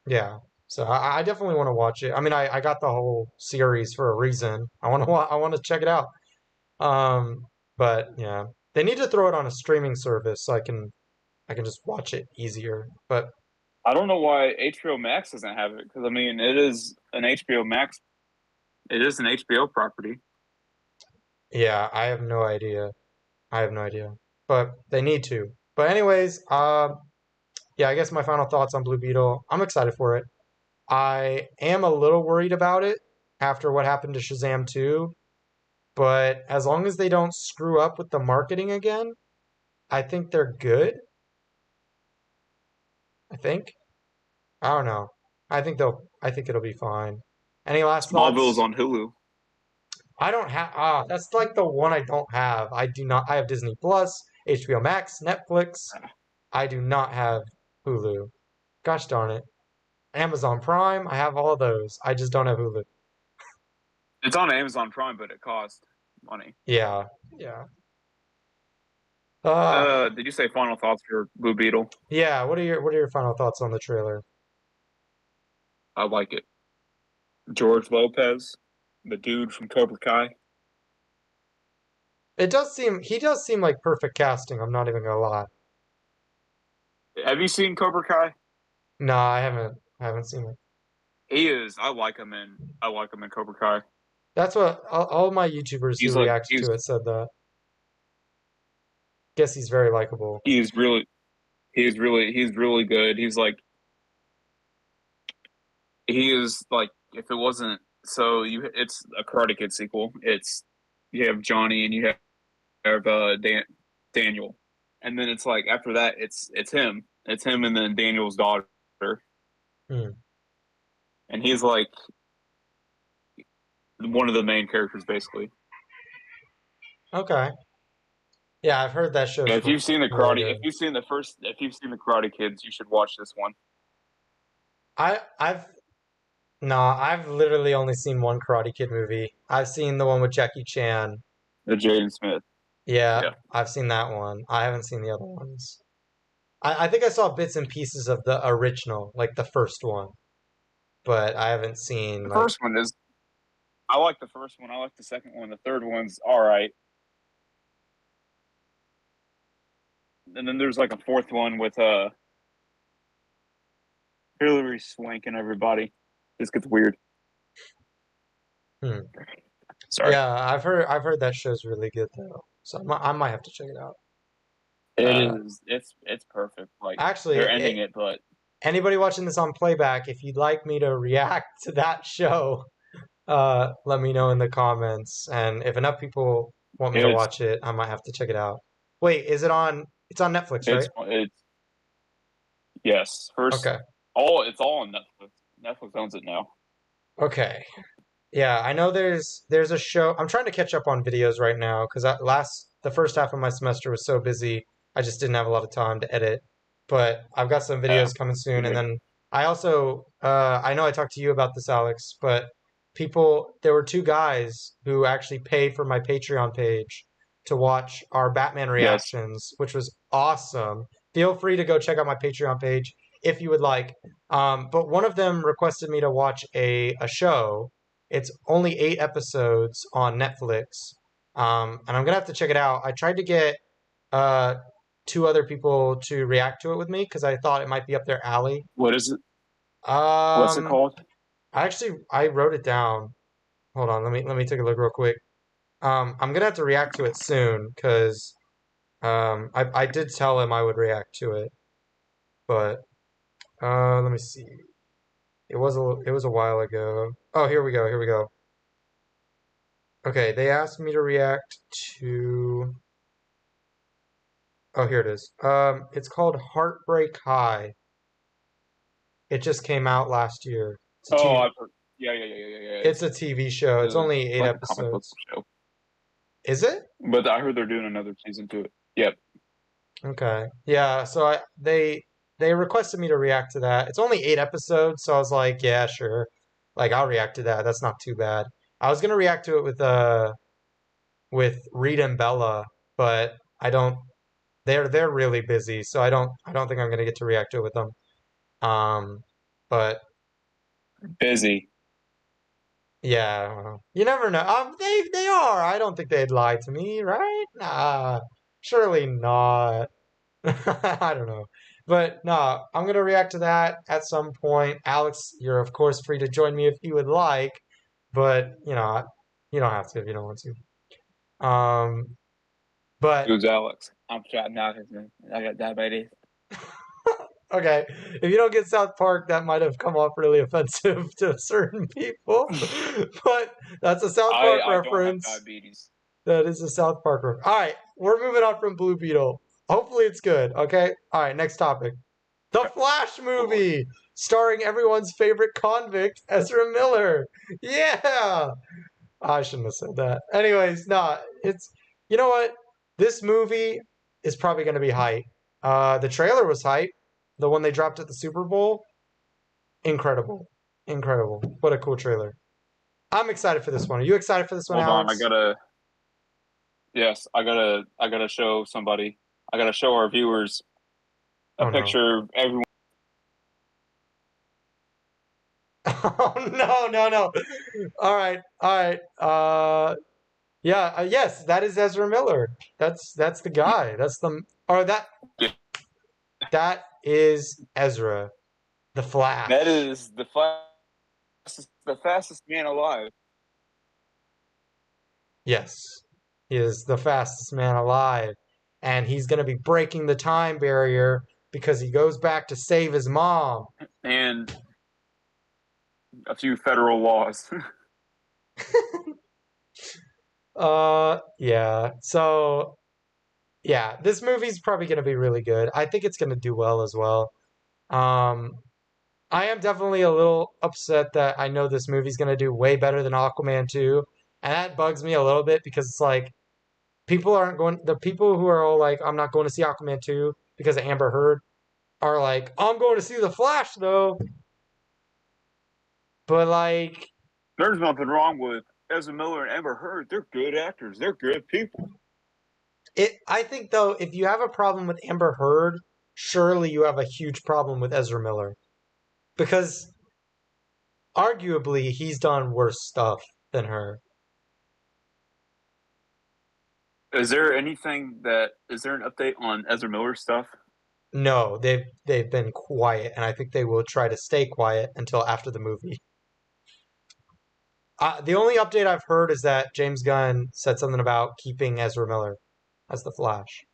Yeah. So I definitely want to watch it. I mean I got the whole series for a reason. I want to check it out. Um but yeah. They need to throw it on a streaming service so I can just watch it easier. But I don't know why HBO Max doesn't have it because I mean it is an HBO Max. It is an HBO property. yeah, I have no idea. I have no idea. But they need to. But anyways, yeah, I guess my final thoughts on Blue Beetle. I'm excited for it. I am a little worried about it after what happened to Shazam 2, but as long as they don't screw up with the marketing again, I think they're good. I think. I don't know. I think it'll be fine. Any last Smallville's thoughts? on Hulu. I don't have that's like the one I don't have. I do not I have Disney Plus, HBO Max, Netflix. I do not have Hulu. Gosh darn it. Amazon Prime, I have all those. I just don't have Hulu. It's on Amazon Prime, but it costs money. Yeah. Yeah. Uh Did you say final thoughts for Blue Beetle? yeah, what are your final thoughts on the trailer? I like it. George Lopez, the dude from Cobra Kai. He does seem like perfect casting, I'm not even gonna lie. Have you seen Cobra Kai? No, I haven't seen it. He is. I like him in Cobra Kai. That's what all my YouTubers who He's like reacted to it said that. Guess he's very likable. he's really he's really good. He is like if it wasn't so you it's a Karate Kid sequel. It's you have Johnny and you have Daniel, and then it's like after that it's him. It's him and then Daniel's daughter, Hmm. and he's like one of the main characters basically. Okay. Yeah, I've heard that Yeah, show's really good. if you've seen the Karate Kids, you should watch this one. I've no, I've literally only seen one Karate Kid movie. I've seen the one with Jackie Chan. The Jaden Smith. Yeah, Yeah. I've seen that one. I haven't seen the other ones. I think I saw bits and pieces of the original, like the first one, but I haven't seen The like first one is I like the first one. I like the second one. The third one's all right. And then there's like a fourth one with Hillary Swank and everybody. This gets weird. hmm. Sorry. Yeah, I've heard that show's really good though. So I might have to check it out. It Uh is. It's perfect. Like actually they're ending it, but anybody watching this on playback, if you'd like me to react to that show, let me know in the comments. And if enough people want me to It's watch it, I might have to check it out. Wait, is it on? It's on Netflix, right? it's yes. First, Okay. all it's all on Netflix. Netflix owns it now. Okay. Yeah, I know there's a show. I'm trying to catch up on videos right now because the first half of my semester was so busy, I just didn't have a lot of time to edit. But I've got some Yeah, videos coming soon, and me then I also I know I talked to you about this, Alex, but there were two guys who actually paid for my Patreon page to watch our Batman yes. reactions, which was awesome. Feel free to go check out my Patreon page if you would like. But one of them requested me to watch a show. It's only 8 episodes on Netflix, and I'm gonna have to check it out. I tried to get uh, two other people to react to it with me because I thought it might be up their alley. What is it? What's it Um, called? I wrote it down. Hold on, let me take a look real quick. I'm gonna have to react to it soon because I did tell him I would react to it, but let me see. It was a while ago. Oh, here we go. Here we go. Okay, they asked me to react to. Oh, here it is. It's called Heartbreak High. It just came out last year. Oh, I've heard. Yeah, yeah, yeah, yeah, yeah. Yeah. It's a TV show. It's The only eight like a comic book episodes. show. Is it? But I heard they're doing another season to it. Yep. Okay. Yeah, so they requested me to react to that. It's only 8 episodes, so I was like, yeah, sure. Like I'll react to that. That's not too bad. I was gonna react to it with Reed and Bella, but I don't they're really busy, so I don't think I'm gonna get to react to it with them. But Busy. yeah, you never know. They are. I don't think they'd lie to me, right? Nah, surely not. I don't know. But no, I'm gonna react to that at some point. Alex, you're of course free to join me if you would like, but you don't have to if you don't want to. But Who's Alex? I'm shouting out his name. I got diabetes. okay, if you don't get South Park, that might have come off really offensive to certain people. But that's a South Park I don't have reference. diabetes. That is a South Park reference. All right, we're moving on from Blue Beetle. Hopefully it's good. Okay. All right, next topic. The Flash Lord. movie, starring everyone's favorite convict, Ezra Miller. Yeah. I shouldn't have said that. Anyways, nah, it's you know what? This movie is probably going to be hype. The trailer was hype. The one they dropped at the Super Bowl, incredible, incredible. What a cool trailer. I'm excited for this one. Are you excited for this one, Hold on, Alex? yes, I gotta show somebody. I gotta show our viewers a Oh no. picture of everyone. Oh no, no, no. All right, all right. Yeah, yes, that is Ezra Miller. That's the guy. That's the or that is Ezra, the That Flash. is the fastest man alive. Yes, he is the fastest man alive, and he's gonna be breaking the time barrier because he goes back to save his mom. And a few federal laws. Yeah. So yeah, this movie's probably gonna be really good. I think it's gonna do well as well. Um, I am definitely a little upset that I know this movie's gonna do way better than Aquaman 2, and that bugs me a little bit because it's like the people who are all like, I'm not going to see Aquaman 2 because of Amber Heard are like, I'm going to see The Flash though. But like, There's nothing wrong with Ezra Miller and Amber Heard. They're good actors. They're good people. I think though, if you have a problem with Amber Heard, surely you have a huge problem with Ezra Miller because arguably he's done worse stuff than her. Is there an update on Ezra Miller stuff? No, they've been quiet, and I think they will try to stay quiet until after the movie. The only update I've heard is that James Gunn said something about keeping Ezra Miller as the Flash.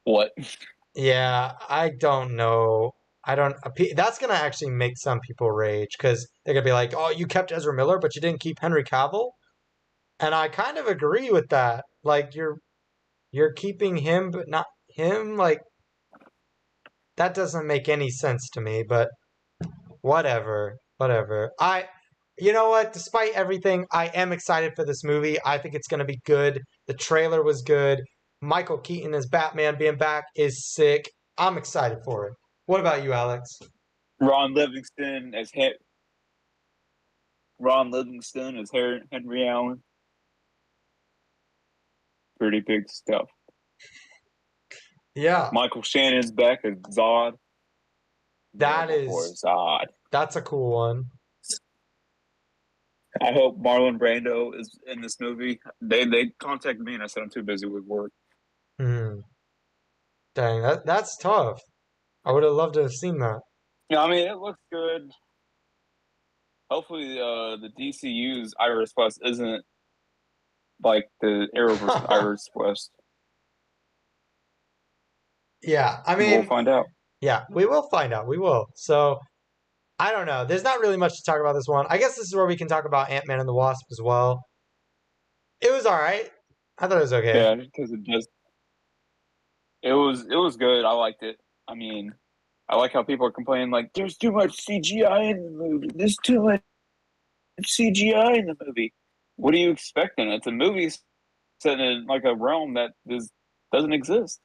What? Yeah, I don't know. I don't. That's gonna actually make some people rage because they're gonna be like, "Oh, you kept Ezra Miller, but you didn't keep Henry Cavill." And I kind of agree with that. Like you're keeping him, but not him. Like that doesn't make any sense to me. But whatever, whatever. You know what? Despite everything, I am excited for this movie. I think it's gonna be good. The trailer was good. Michael Keaton as Batman being back is sick. I'm excited for it. What about you, Alex? Ron Livingston as Ron Livingston as Henry Allen. Pretty big stuff. Yeah, Michael Shannon's back as Zod. that Available for is Zod. that's a cool one. I hope Marlon Brando is in this movie. They contacted me and I said I'm too busy with work. Hmm. Dang, that's tough. I would have loved to have seen that. Yeah, I mean it looks good. Hopefully, the DCU's Iris West isn't like the Arrowverse Iris West. Yeah, I We'll mean, find out. yeah, we will find out. We will. So I don't know. There's not really much to talk about this one. I guess this is where we can talk about Ant-Man and the Wasp as well. It was all right. I thought it was okay. Yeah, because it was good. I liked it. I mean, I like how people are complaining like there's too much CGI in the movie. There's too much CGI in the movie. What are you expecting? It's a movie set in like a realm that doesn't exist.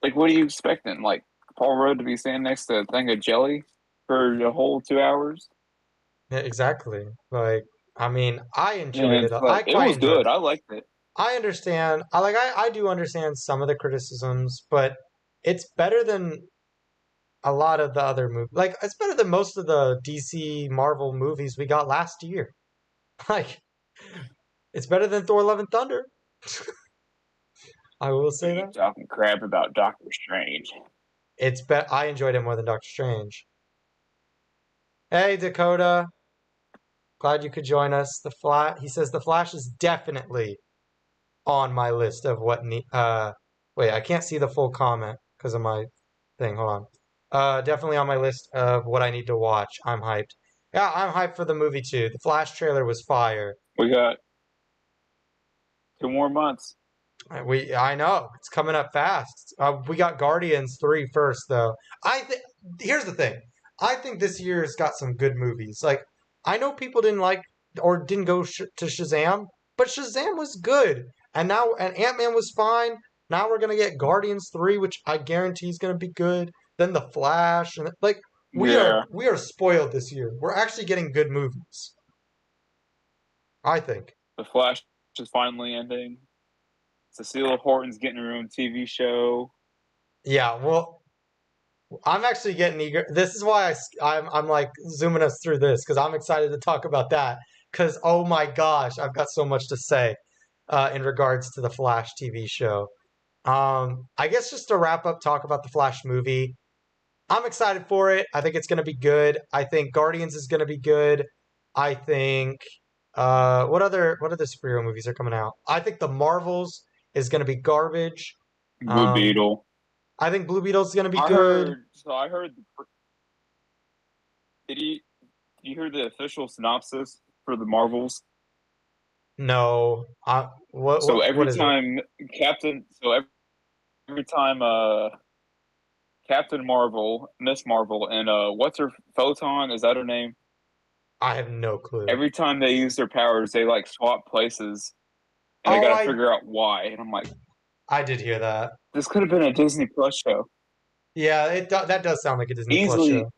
Like, what are you expecting? Like Paul Rudd to be standing next to a thing of jelly for the whole 2 hours? Yeah, exactly. Like, I mean, I And enjoyed it. it's like I it quite was enjoyed good. it. I liked it. I understand. I do understand some of the criticisms, but it's better than a lot of the other movies. Like, it's better than most of the DC Marvel movies we got last year. Like, it's better than Thor: Love and Thunder. I will Are say you that. talking crap about Doctor Strange? I enjoyed it more than Doctor Strange. Hey, Dakota. Glad you could join us. He says the Flash is definitely on my list of wait, I can't see the full comment because of my thing. Hold on. Definitely on my list of what I need to watch. I'm hyped. Yeah, I'm hyped for the movie too. The Flash trailer was fire. We got 2 more months. I know it's coming up fast. We got Guardians 3 first though. I think here's the thing. I think this year's got some good movies. Like I know people didn't like or didn't go to Shazam, but Shazam was good. And Ant-Man was fine. Now we're going to get Guardians 3 which I guarantee is going to be good. Then The Flash and like Yeah, we are spoiled this year. We're actually getting good movies. I think. the Flash is finally ending. Cecile Horton's getting her own TV show. Yeah, well, I'm actually getting eager. This is why I'm like zooming us through this because I'm excited to talk about that. Because oh my gosh, I've got so much to say in regards to the Flash TV show. I guess just to wrap up, talk about the Flash movie. I'm excited for it. I think it's going to be good. I think Guardians is going to be good. I think what other superhero movies are coming out? I think the Marvels is going to be garbage. Blue Um, Beetle. I think Blue Beetle is going to be I good. heard. So I heard. Did you did you hear the official synopsis for the Marvels? No. What So what every is it? time Captain. So every time Captain Marvel, Miss Marvel, and what's her Photon? Is that her name? I have no clue. Every time they use their powers, they like swap places, and they Oh, got to figure out why. And I'm like, I did hear that. this could have been a Disney Plus show Yeah, that does sound like a Disney Plus easily. show.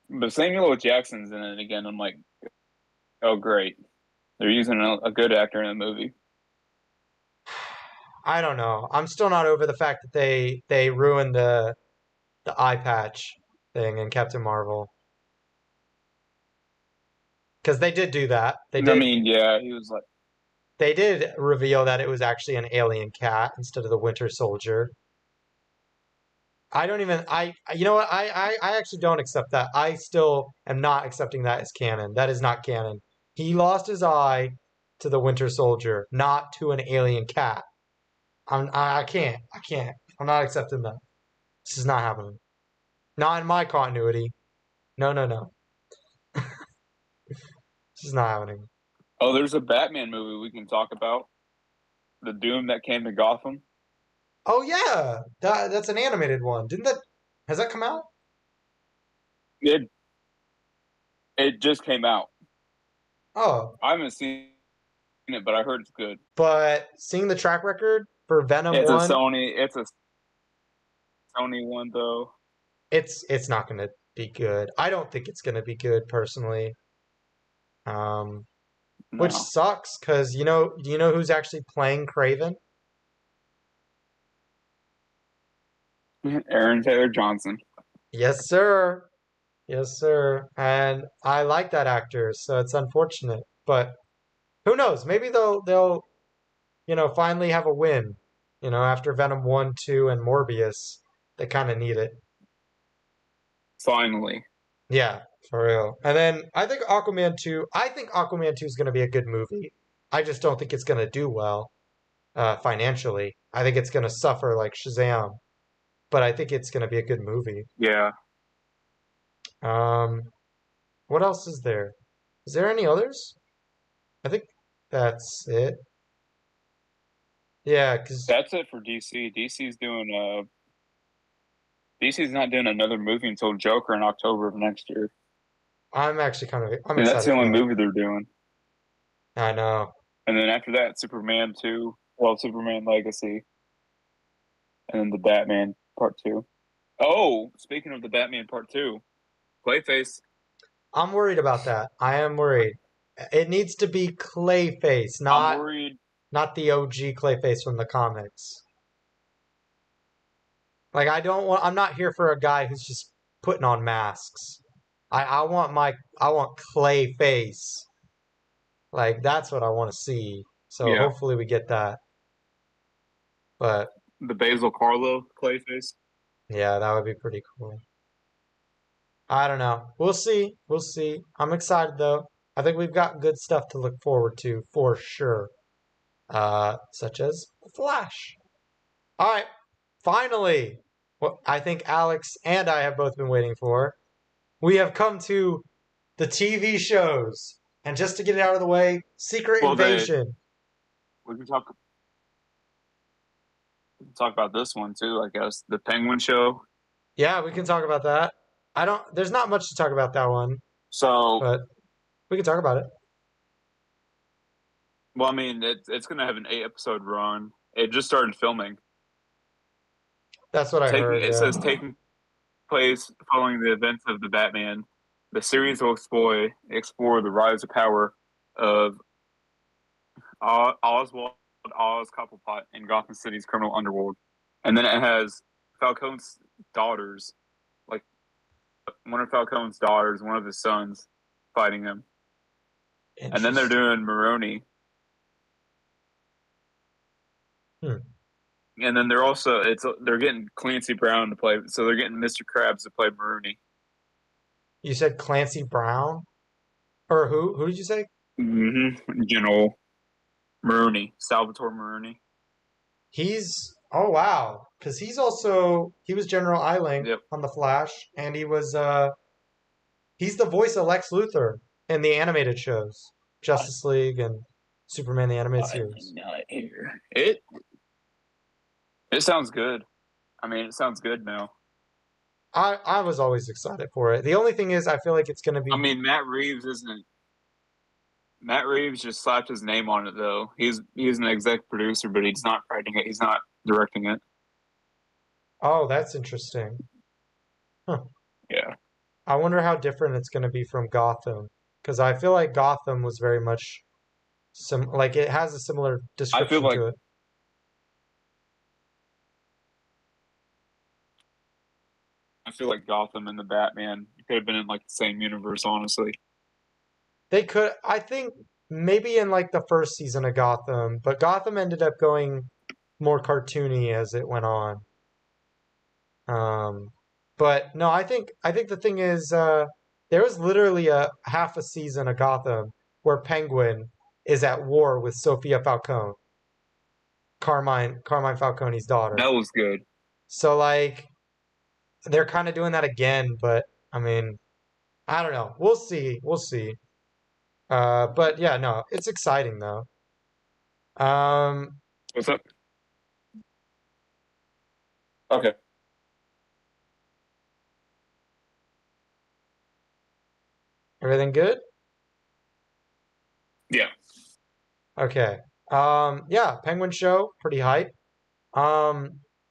But Samuel L. Jackson's in it again. I'm like, oh great, they're using a good actor in the movie. I don't know. I'm still not over the fact that they ruined the eye patch thing in Captain Marvel because they did do that. I mean, yeah, he was like, They did reveal that it was actually an alien cat instead of the Winter Soldier. I don't even you know what I actually don't accept that. I still am not accepting that as canon. That is not canon. He lost his eye to the Winter Soldier, not to an alien cat. I can't. I can't. I'm not accepting that. This is not happening. Not in my continuity. No, no, no. This is not happening. Oh, there's a Batman movie we can talk about. The Doom that came to Gotham. Oh yeah, that's an animated one. Didn't that has that come out? It it just came out. Oh, I haven't seen it, but I heard it's good. but seeing the track record for Venom It's a 1, Sony. It's a Sony one though. it's not going to be good. I don't think it's going to be good personally. Um, which No, sucks because do you know who's actually playing Craven? Aaron Taylor Johnson. Yes, sir. Yes, sir. And I like that actor, so it's unfortunate. But who knows? Maybe they'll finally have a win. After Venom 1, 2, and Morbius, they kind of need it. Finally, Yeah, for real. And then I think Aquaman 2 is going to be a good movie. I just don't think it's going to do well financially. I think it's going to suffer like Shazam, but I think it's going to be a good movie. yeah. Um, what else is there? Is there any others? I think that's it. Yeah, because That's it for DC. DC's not doing another movie until Joker in October of next year. I'm And that's excited the only for that. movie they're doing. I know. And then after that, Superman 2, well, Superman Legacy, and then the Batman Part 2. Oh, speaking of the Batman Part 2, Clayface, I'm worried about that. I am worried. It needs to be Clayface, I'm not worried. not the OG Clayface from the comics. Like I'm not here for a guy who's just putting on masks. I want Clayface. Like that's what I want to see. So Yeah, hopefully we get that. But the Basil Carlo Clayface. yeah, that would be pretty cool. I don't know. We'll see. We'll see. I'm excited though. I think we've got good stuff to look forward to for sure. Such as Flash. All right. Finally, what I think Alex and I have both been waiting for. We have come to the TV shows. And just to get it out of the way, Secret Well, Invasion. we can talk about this one too, I guess. The Penguin Show. Yeah, we can talk about that. There's not much to talk about that one, So, but we can talk about it. well, I mean, it's going to have an 8 episode run. It just started filming. That's what I Taking heard, It yeah. says taking place following the events of the Batman. The series will explore the rise of power of Oswald Oz Cobblepot in Gotham City's criminal underworld. And then it has Falcone's daughters, like one of Falcone's daughters, one of his sons, fighting him. And then they're Interesting. doing Maroni. Hmm. And then they're getting Clancy Brown to play, so they're getting Mr. Krabs to play Maroni. You said Clancy Brown? Or who? Who did you say? General Maroni, Salvatore Maroni. Oh wow, because he was General Eiling Yep. on The Flash, and he's the voice of Lex Luthor in the animated shows, Justice League and Superman the animated series. Not here. It sounds good. I mean, it sounds good now. I was always excited for it. The only thing is, I feel like it's gonna I be. mean, Matt Reeves just slapped his name on it though. He's an exec producer, but he's not writing it. He's not directing it. Oh, that's interesting. Huh. Yeah, I wonder how different it's gonna be from Gotham, because I feel like Gotham was very much like it has a similar I feel description like to it. I feel like Gotham and the Batman could have been in like the same universe. Honestly, They could, I think, maybe in like the first season of Gotham, but Gotham ended up going more cartoony as it went on. Um, but no, I think the thing is, there was literally a half a season of Gotham where Penguin is at war with Sophia Falcone, Carmine Falcone's daughter. that was good. So like they're kind of doing that again, but I mean, I don't know. We'll see. We'll see. But yeah, no, it's exciting though. Um, What's up? Okay. Everything good? Yeah. Okay. Yeah, Penguin Show, pretty hype.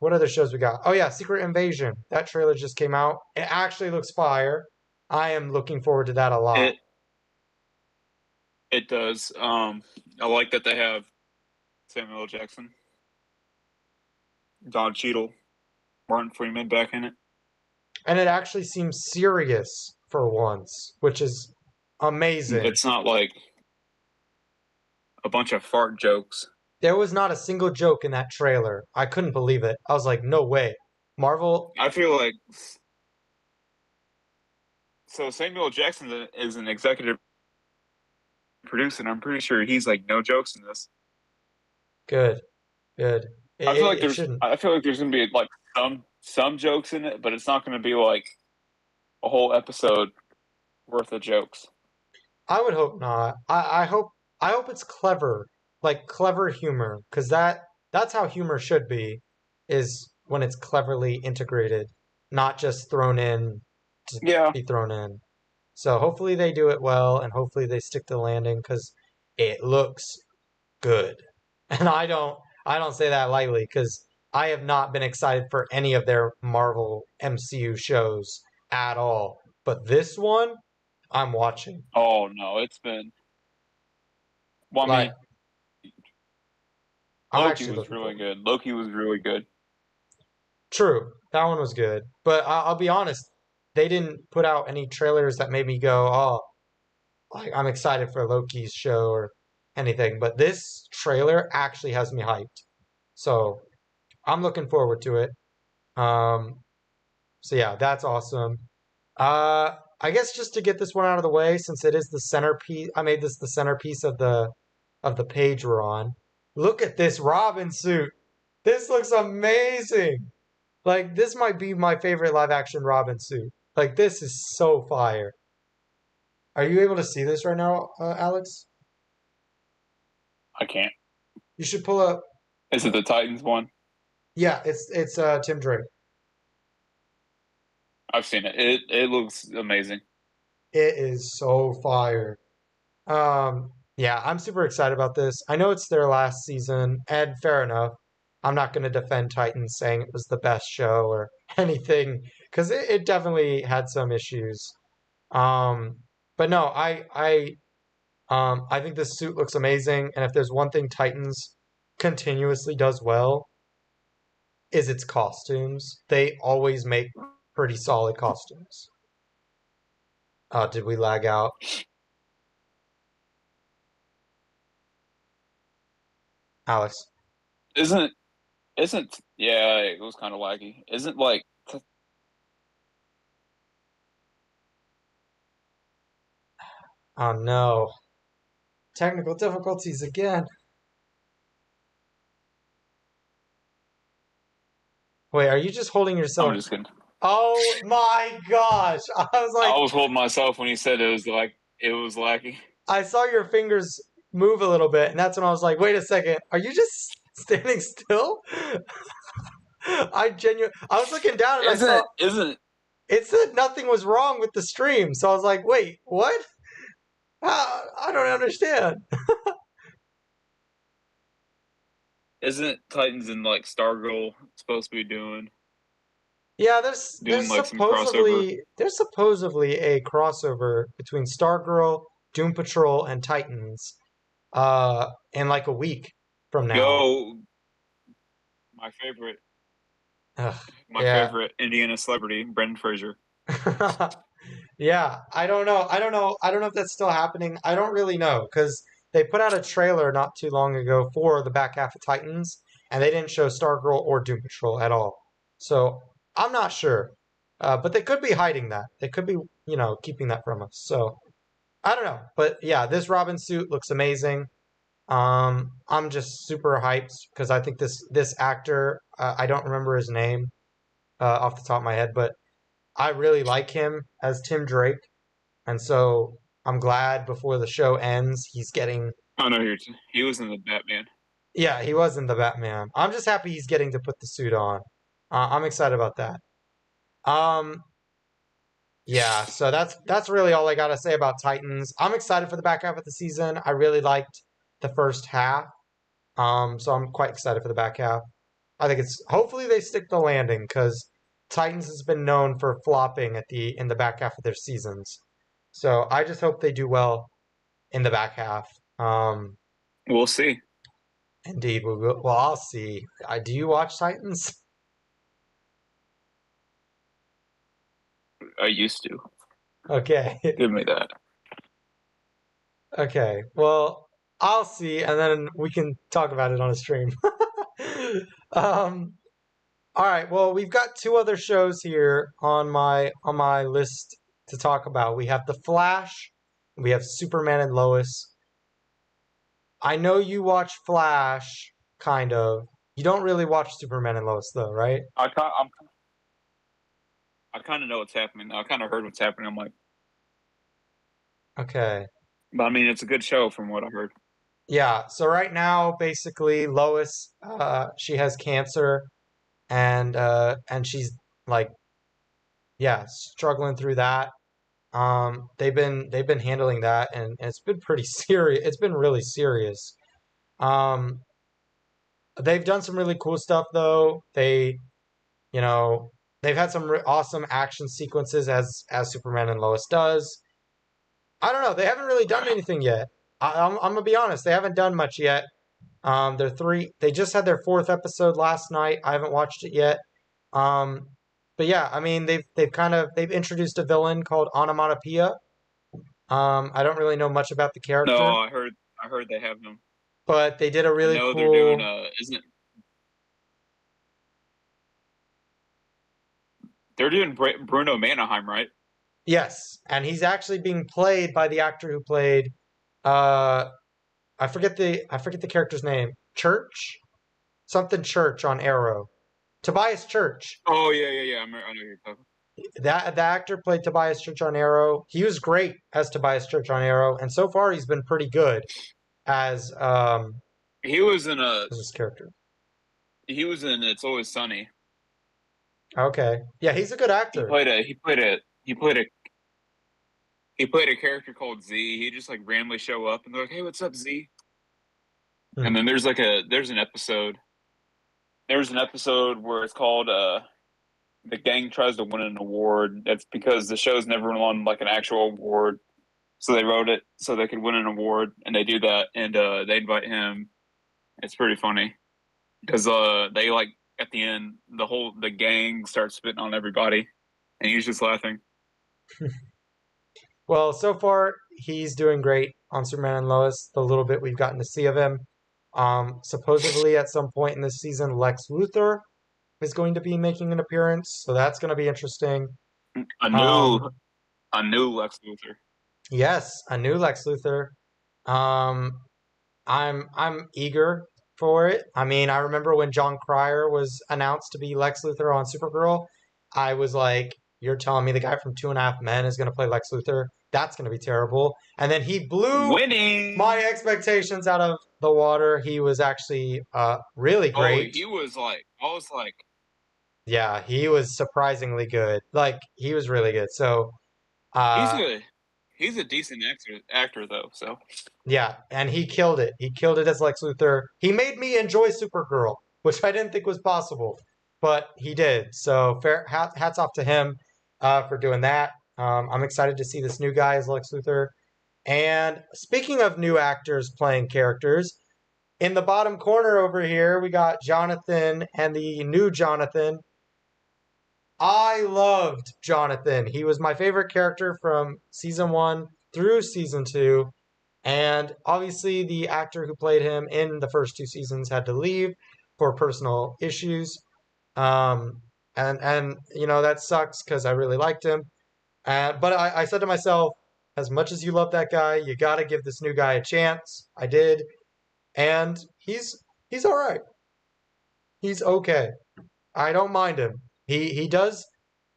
What other shows we got? Oh yeah, Secret Invasion. That trailer just came out. It actually looks fire. I am looking forward to that a lot. It it does. I like that they have Samuel L. Jackson, Don Cheadle, Martin Freeman back in it. And it actually seems serious for once, which is amazing. It's not like a bunch of fart jokes. There was not a single joke in that trailer. I couldn't believe it. I was like, no way. Marvel, I feel like so Samuel L. Jackson is an executive producer, and I'm pretty sure he's like no jokes in this. good, good. It, I feel it, like it there's shouldn't. I feel like there's gonna be like some jokes in it, but it's not gonna be like a whole episode worth of jokes. I would hope not. I hope it's clever, like clever humor, because that's how humor should be, is when it's cleverly integrated, not just thrown in to Yeah. be thrown in. So hopefully they do it well, and hopefully they stick to the landing, because it looks good. And I don't say that lightly, because I have not been excited for any of their Marvel MCU shows at all. But this one, I'm watching. Oh no, it's been. Well, I Like, mean, I'm Loki actually was looking really forward. good. Loki was really good. True, that one was good. But I'll be honest, they didn't put out any trailers that made me go, oh, like I'm excited for Loki's show or anything. But this trailer actually has me hyped. So I'm looking forward to it. Um, so yeah, that's awesome. I guess just to get this one out of the way, since it is the centerpiece, I made this the centerpiece of the page we're on. Look at this Robin suit. This looks amazing. Like this might be my favorite live action Robin suit. Like this is so fire. Are you able to see this right now, Alex? I can't. You should pull up. Is it the Titans one? Yeah, it's Tim Drake. I've seen it. It looks amazing. It is so fire. Yeah, I'm super excited about this. I know it's their last season, and fair enough. I'm not going to defend Titans saying it was the best show or anything because it definitely had some issues. Um, but no, I think this suit looks amazing, and if there's one thing Titans continuously does well, is its costumes. They always make pretty solid costumes. Did we lag out, Alex? Isn't isn't yeah? It was kind of laggy. Isn't like Oh no, technical difficulties again. Wait, are you just holding I'm yourself? just kidding. Oh my gosh! I was I like, was holding myself when he said it was like it was laggy. I saw your fingers move a little bit, and that's when I was like, wait a second, are you just standing still? I was looking down and I saw Isn't it said nothing was wrong with the stream. So I was like, wait, what? I don't understand. isn't Titans and like Stargirl supposed to be Yeah, there's doing there's like some crossover? supposedly there's supposedly a crossover between Stargirl, Doom Patrol, and Titans in like a week from now. Yo, my favorite Ugh, my yeah. favorite Indiana celebrity, Brendan Fraser. Yeah, I don't know if that's still happening. I don't really know because they put out a trailer not too long ago for the back half of Titans, and they didn't show Stargirl or Doom Patrol at all. So I'm not sure, but they could be hiding that. They could be, keeping that from us. So I don't know, but yeah, this Robin suit looks amazing. I'm just super hyped because I think this actor, I don't remember his name, off the top of my head, but I really like him as Tim Drake, and so I'm glad before the show ends he's getting. Oh no, he was in the Batman. Yeah, he was in the Batman. I'm just happy he's getting to put the suit on. I'm excited about that. Um, yeah, so that's really all I gotta say about Titans. I'm excited for the back half of the season. I really liked the first half. So I'm quite excited for the back half. I think it's hopefully they stick the landing because Titans has been known for flopping at the in the back half of their seasons. So I just hope they do well in the back half. We'll see. Indeed, we will. Well, I'll see. Do you watch Titans? I used to. Okay. Give me that. Okay. Well, I'll see, and then we can talk about it on a stream. um, all right. Well, we've got two other shows here on my list to talk about. We have The Flash. We have Superman and Lois. I know you watch Flash, kind of. You don't really watch Superman and Lois, though, right? I kind of know what's happening now. I kind of heard what's happening. I'm like, Okay. but I mean, it's a good show from what I heard. Yeah. So right now, basically, Lois, she has cancer, and she's like, yeah, struggling through that. They've been handling that, and it's been pretty serious. It's been really serious. Um, they've done some really cool stuff though. You know, they've had some awesome action sequences as Superman and Lois does. I don't know. They haven't really done anything yet. I'm gonna be honest. They haven't done much yet. They're three. They just had their fourth episode last night. I haven't watched it yet. Um, but yeah, I mean they've introduced a villain called Onomatopoeia. I don't really know much about the No, character, I heard they have them. but they did a I really know they're doing cool. isn't it, they're doing Bruno Mannheim, right? Yes, and he's actually being played by the actor who played. Uh, I forget the character's name. Church, something Church on Arrow. Tobias Church. Oh yeah. I know you're talking. That the actor played Tobias Church on Arrow. He was great as Tobias Church on Arrow, and so far he's been pretty good as He was in a as this character. he was in It's Always Sunny. Okay, yeah, he's a good actor. He played a character called Z. He just like randomly show up and they're like, "Hey, what's up, Z?" Hmm. And then there's an episode. There's an episode where it's called the gang tries to win an award. That's because the show's never won like an actual award. So they wrote it so they could win an award, and they do that, and they invite him. It's pretty funny because they like at the end the gang starts spitting on everybody, and he's just laughing. Well, so far he's doing great on Superman and Lois. The little bit we've gotten to see of him. Supposedly at some point in this season, Lex Luthor is going to be making an appearance, so that's going to be interesting. A new Um, a new Lex Luthor. yes, a new Lex Luthor. Um, I'm eager for it. I mean, I remember when John Cryer was announced to be Lex Luthor on Supergirl, I was like, "You're telling me the guy from Two and a Half Men is going to play Lex Luthor? That's going to be terrible." And then he blew my Winning. expectations out of the water. He was actually really Oh, great. I was like, Yeah, he was surprisingly good. Like he was really good. So he's uh, a he's a decent actor though. So yeah, and he killed it. He killed it as Lex Luthor. He made me enjoy Supergirl, which I didn't think was possible, but he did. So fair hats off to him for doing that. I'm excited to see this new guy as Lex Luthor. And speaking of new actors playing characters, in the bottom corner over here, we got Jonathan and the new Jonathan. I loved Jonathan. He was my favorite character from season one through season two. And obviously, the actor who played him in the first two seasons had to leave for personal issues. Um, and you know that sucks because I really liked him. But I said to myself, as much as you love that guy, you got to give this new guy a chance. I did, and he's all right. He's okay. I don't mind him. He does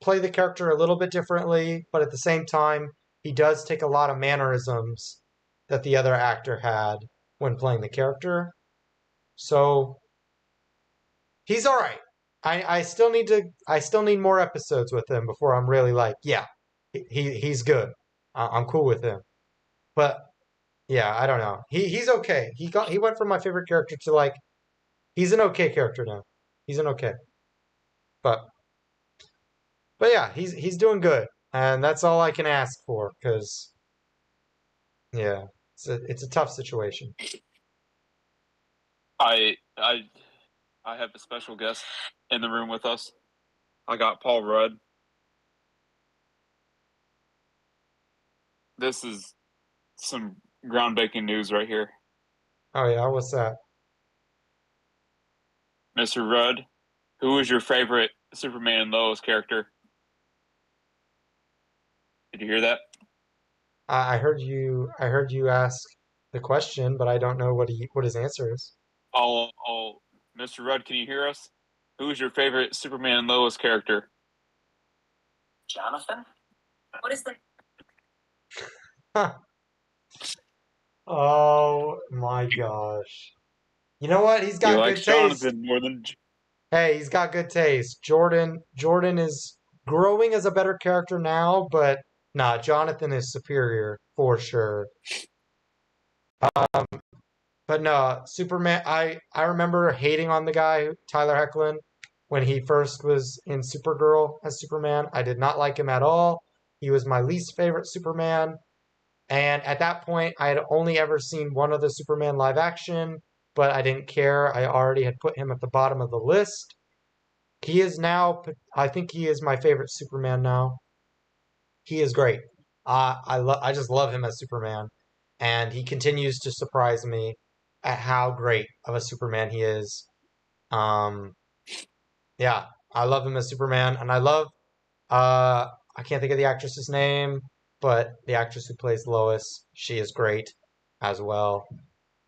play the character a little bit differently, but at the same time, he does take a lot of mannerisms that the other actor had when playing the character. So he's all right. I still need more episodes with him before I'm really like, yeah, he's good. I'm cool with him. But yeah, I don't know. He's okay. He went from my favorite character to like he's an okay character now. He's an okay. But yeah, he's doing good. And that's all I can ask for cuz yeah, it's a tough situation. I I I have a special guest in the room with us. I got Paul Rudd. This is some groundbreaking news right here. Oh yeah, what's that? Mr. Rudd, who is your favorite Superman and Lois character? Did you hear that? I heard you ask the question, but I don't know what his answer is. Oh, Mr. Rudd, can you hear us? Who is your favorite Superman and Lois character? Jonathan? What is that? Oh my gosh. You know what? He's He got good likes taste. Jonathan more than. Hey, he's got good taste. Jordan is growing as a better character now, but nah, Jonathan is superior for sure. Um, but no, Superman. I remember hating on the guy Tyler Hoechlin when he first was in Supergirl as Superman. I did not like him at all. He was my least favorite Superman. And at that point, I had only ever seen one of the Superman live action, but I didn't care. I already had put him at the bottom of the list. He is now, I think he is my favorite Superman now. He is great. I just love him as Superman, and he continues to surprise me at how great of a Superman he is. Um, yeah, I love him as Superman, and I love I can't think of the actress's name, but the actress who plays Lois, she is great as well.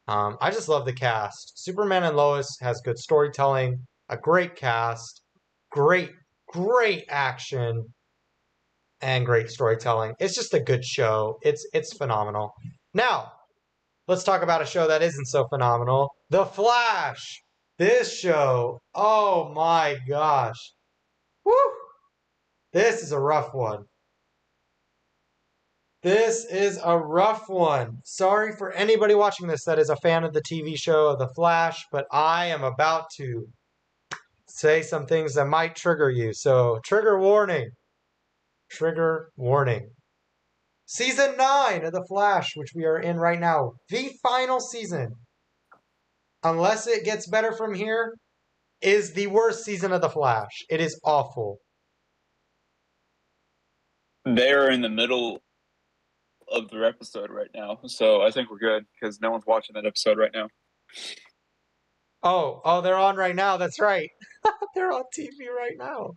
I just love the cast. Superman and Lois has good storytelling, a great cast, great, great action, and great storytelling. It's just a good show. It's phenomenal. Now, let's talk about a show that isn't so phenomenal. The Flash. This show, oh my gosh. Woo! This is a rough one. This is a rough one. Sorry for anybody watching this that is a fan of the TV show The Flash, but I am about to say some things that might trigger you. So, trigger warning. Trigger warning. Season 9 of The Flash, which we are in right now, the final season, unless it gets better from here, is the worst season of The Flash. It is awful. They're in the middle of their episode right now, so I think we're good because no one's watching that episode right now. Oh, they're on right now. That's right. They're on TV right now.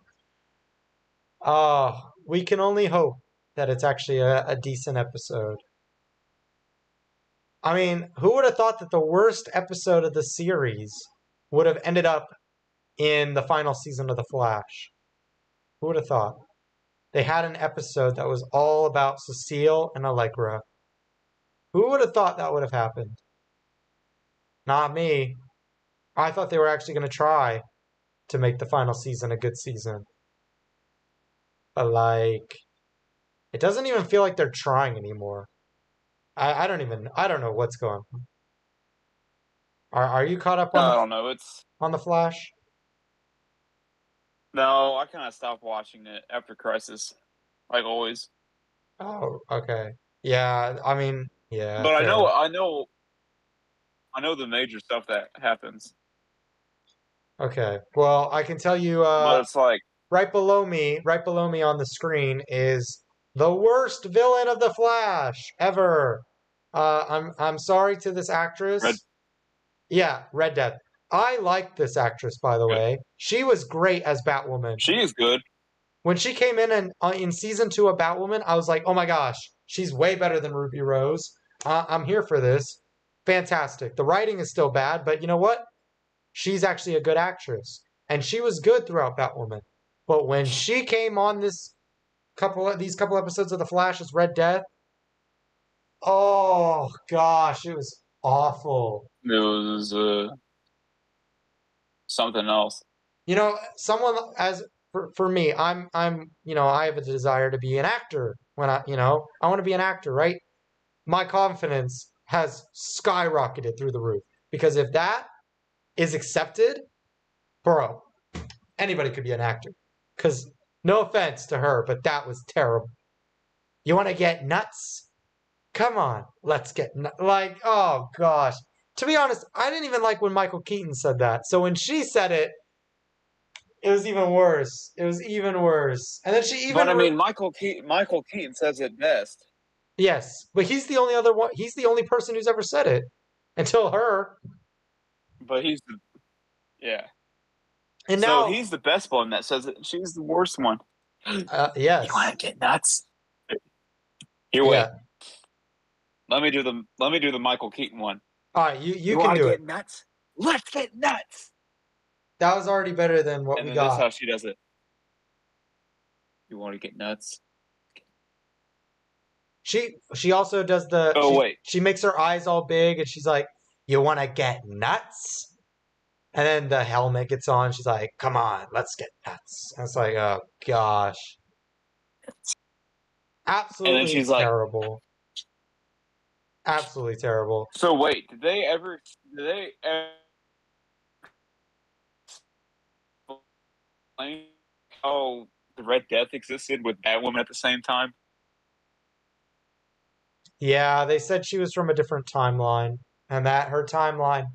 We can only hope that it's actually a decent episode. I mean, who would have thought that the worst episode of the series would have ended up in the final season of The Flash? Who would have thought? They had an episode that was all about Cecile and Allegra. Who would have thought that would have happened? Not me. I thought they were actually going to try to make the final season a good season. But like, it doesn't even feel like they're trying anymore. I don't know what's going on. Are you caught up I don't know. It's on the Flash? no, I kind of stopped watching it after Crisis, like always. Oh, okay. Yeah, I mean, yeah, But fair. I know the major stuff that happens. Okay. Well, I can tell you But it's like right below me on the screen is the worst villain of the Flash ever. I'm sorry to this Red. actress. Yeah, Red Death. I like this actress, by the Good. way. She was great as Batwoman. She is good. When she came in and in season 2 of Batwoman, I was like, oh my gosh, she's way better than Ruby Rose. I'm here for this. Fantastic. The writing is still bad, but you know what? She's actually a good actress, and she was good throughout Batwoman. But when she came on these couple episodes of The Flash as Red Death, oh gosh, it was awful. It was something else. You know, someone as for me, I have a desire to be an actor when I want to be an actor, right? My confidence has skyrocketed through the roof because if that is accepted, bro, anybody could be an actor. Because no offense to her, but that was terrible. You want to get nuts? Come on, let's get like, oh gosh. To be honest, I didn't even like when Michael Keaton said that. So when she said it, it was even worse. It was even worse. And then she But even I mean, Michael Keaton says it best. yes, but he's the only other one. He's the only person who's ever said it until her. But he's the yeah. And So now, he's the best one that says it. She's the worst one. You yes, want to get nuts? Here, wait. yeah. Let me do the Michael Keaton one. All right, you You can want to do it. get nuts? Let's get nuts. That was already better than what And we then this is got. how she does it. You want to get nuts? She also does the Oh wait. she makes her eyes all big and she's like, "You want to get nuts?" And then the helmet gets on. She's like, "Come on, let's get nuts." And it's like, oh gosh, And then absolutely she's like, terrible, absolutely terrible. so wait, did they ever explain how the Red Death existed with Batwoman at the same time? Yeah, they said she was from a different timeline, and that her timeline,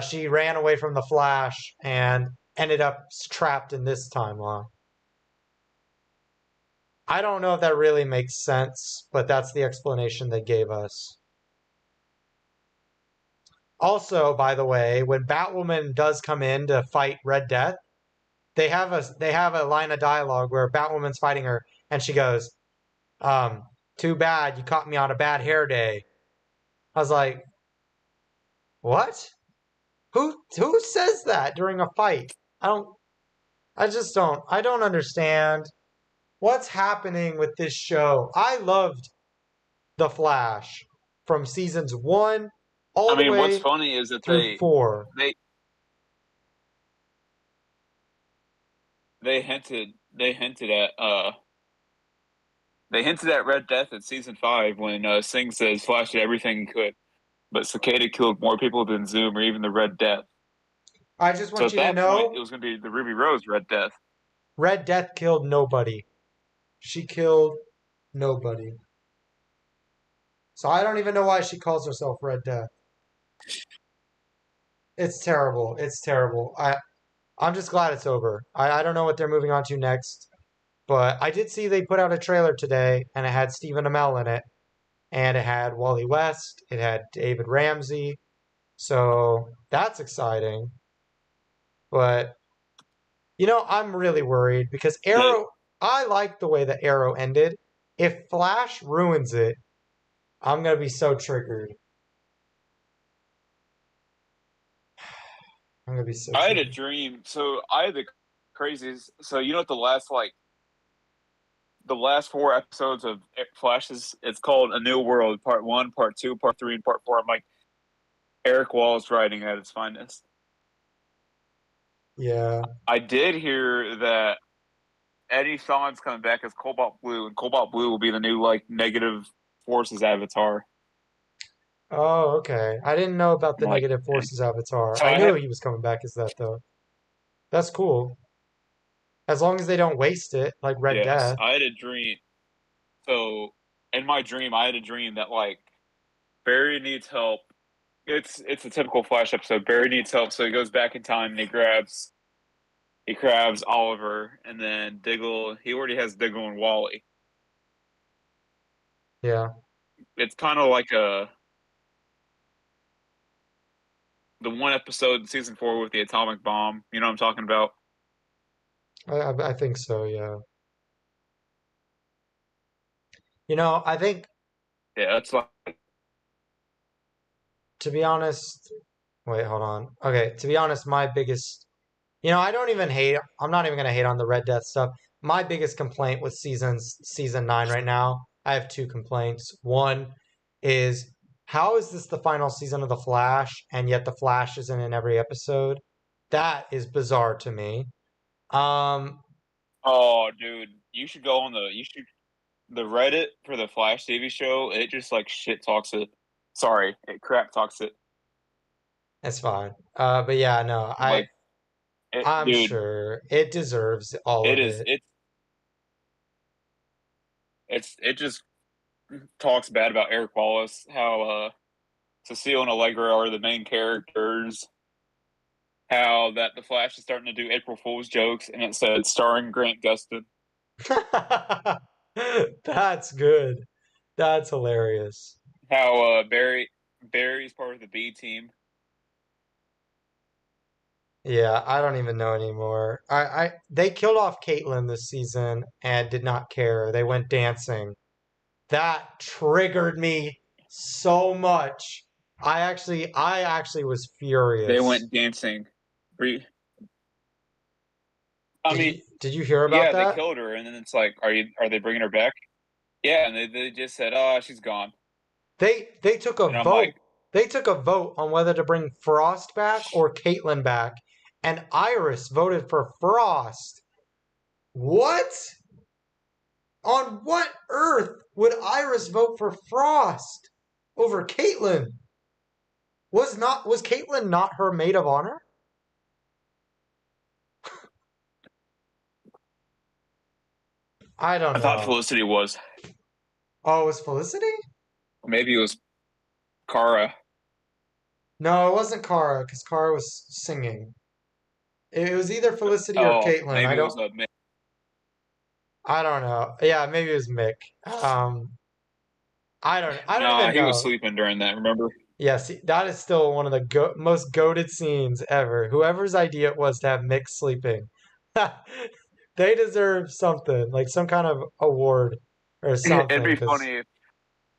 she ran away from the Flash and ended up trapped in this timeline. I don't know if that really makes sense, but that's the explanation they gave us. Also, by the way, when Batwoman does come in to fight Red Death, they have a line of dialogue where Batwoman's fighting her and she goes, too bad you caught me on a bad hair day. I was like, what? Who says that during a fight? I don't I don't understand what's happening with this show. I loved The Flash from seasons 1 all I the mean, what's way funny is that through 4. they they hinted at they hinted at Red Death in season 5 when Singh says Flash did everything he could, but Cicada killed more people than Zoom or even the Red Death. I just So want at you to that point, it know was going to be the Ruby Rose Red Death. Red Death killed nobody. She killed nobody. So I don't even know why she calls herself Red Death. It's terrible. It's terrible. I'm just glad it's over. I don't know what they're moving on to next, but I did see they put out a trailer today and it had Stephen Amell in it and it had Wally West, it had David Ramsey. So that's exciting. But I'm really worried because The, I like the way that Arrow ended. If Flash ruins it, I'm going to be so triggered. I'm going to be so I had a triggered. dream. So I had the craziest. So you know what the last 4 episodes of Flashes, it's called A New World, Part 1, Part 2, Part 3, and Part 4. I'm like, Eric Wall's writing at its finest. Yeah. I did hear that Eddie Thawne's coming back as Cobalt Blue, and Cobalt Blue will be the new like negative forces avatar. Oh, okay. I didn't know about I'm the like, negative forces avatar. so I I knew had he was coming back as that though. That's cool. As long as they don't waste it, like Red yes, Death. I had a dream. So in my dream, I had a dream that like Barry needs help. It's a typical Flash episode. Barry needs help, so he goes back in time and he grabs Oliver, and then Diggle. He already has Diggle and Wally. Yeah. It's kind of like the one episode in season 4 with the atomic bomb. You know what I'm talking about? I think so, yeah. I think Yeah, it's like to be honest, wait, hold on. Okay, to be honest, my biggest I don't even hate. I'm not even gonna hate on the Red Death stuff. My biggest complaint with season 9 right now. I have two complaints. One is how is this the final season of The Flash, and yet The Flash isn't in every episode? That is bizarre to me. Um, Oh, dude, you should the Reddit for the Flash TV show. It just like shit talks it. Sorry, it crap talks it. it's fine. But yeah, no, Like it, I'm dude. sure it deserves all It of is. it. It just talks bad about Eric Wallace. How Cecile and Allegra are the main characters. How that the Flash is starting to do April Fool's jokes, and it said starring Grant Gustin. That's good. That's hilarious. How Barry's part of the B team. Yeah, I don't even know anymore. They killed off Caitlyn this season and did not care. They went dancing. That triggered me so much. I actually was They furious. went dancing. I Did mean, you hear about yeah, they that? killed her, and then it's like, are they bringing her back? Yeah, and they just said, oh, she's gone, They took a and I'm like, vote. They took a vote on whether to bring Frost back or Caitlyn back, and Iris voted for Frost. What? On what earth would Iris vote for Frost over Caitlyn? Was Caitlyn not her maid of honor? I don't I thought know. Felicity was. Oh, it was Felicity? Maybe it was Kara. No, it wasn't Kara because Kara was singing. It was either Felicity or Oh, Caitlyn. maybe it was I don't know. Yeah, maybe it was Mick. I don't Nah, even he was know. sleeping during that. Remember? Yes, that is still one of the most goated scenes ever. Whoever's idea it was to have Mick sleeping, they deserve something, like some kind of award or It'd something. be Because funny if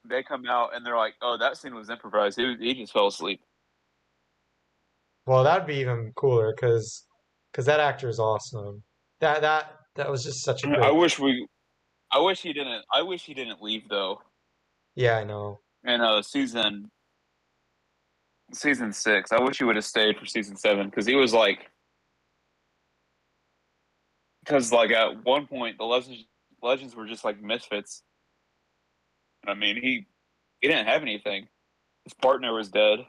they come out and they're like, "Oh, that scene was improvised. He just fell asleep." well, that'd be even cooler. Because that actor is awesome. That was just such a I great. wish we. I wish he didn't. I wish he didn't leave though. Yeah, I know. In season 6, I wish he would have stayed for season 7 because he was like, because like at one point the legends were just like misfits. I mean, he didn't have anything. His partner was dead.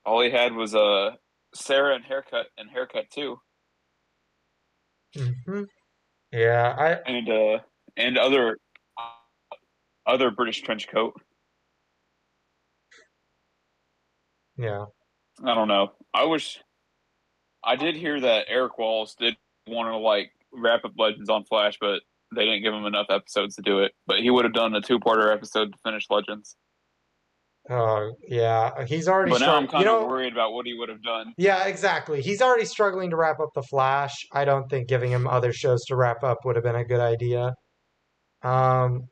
All he had was Sarah and haircut too, Hmm. Yeah, I and and other British trench coat. yeah. I don't know. I did hear that Eric Walls did want to like wrap up Legends on Flash, but they didn't give him enough episodes to do it. But he would have done a two-parter episode to finish Legends. Oh, yeah. He's already But now I'm struggling. kind of worried about what he would have done. Yeah, exactly. He's already struggling to wrap up The Flash. I don't think giving him other shows to wrap up would have been a good idea. Um,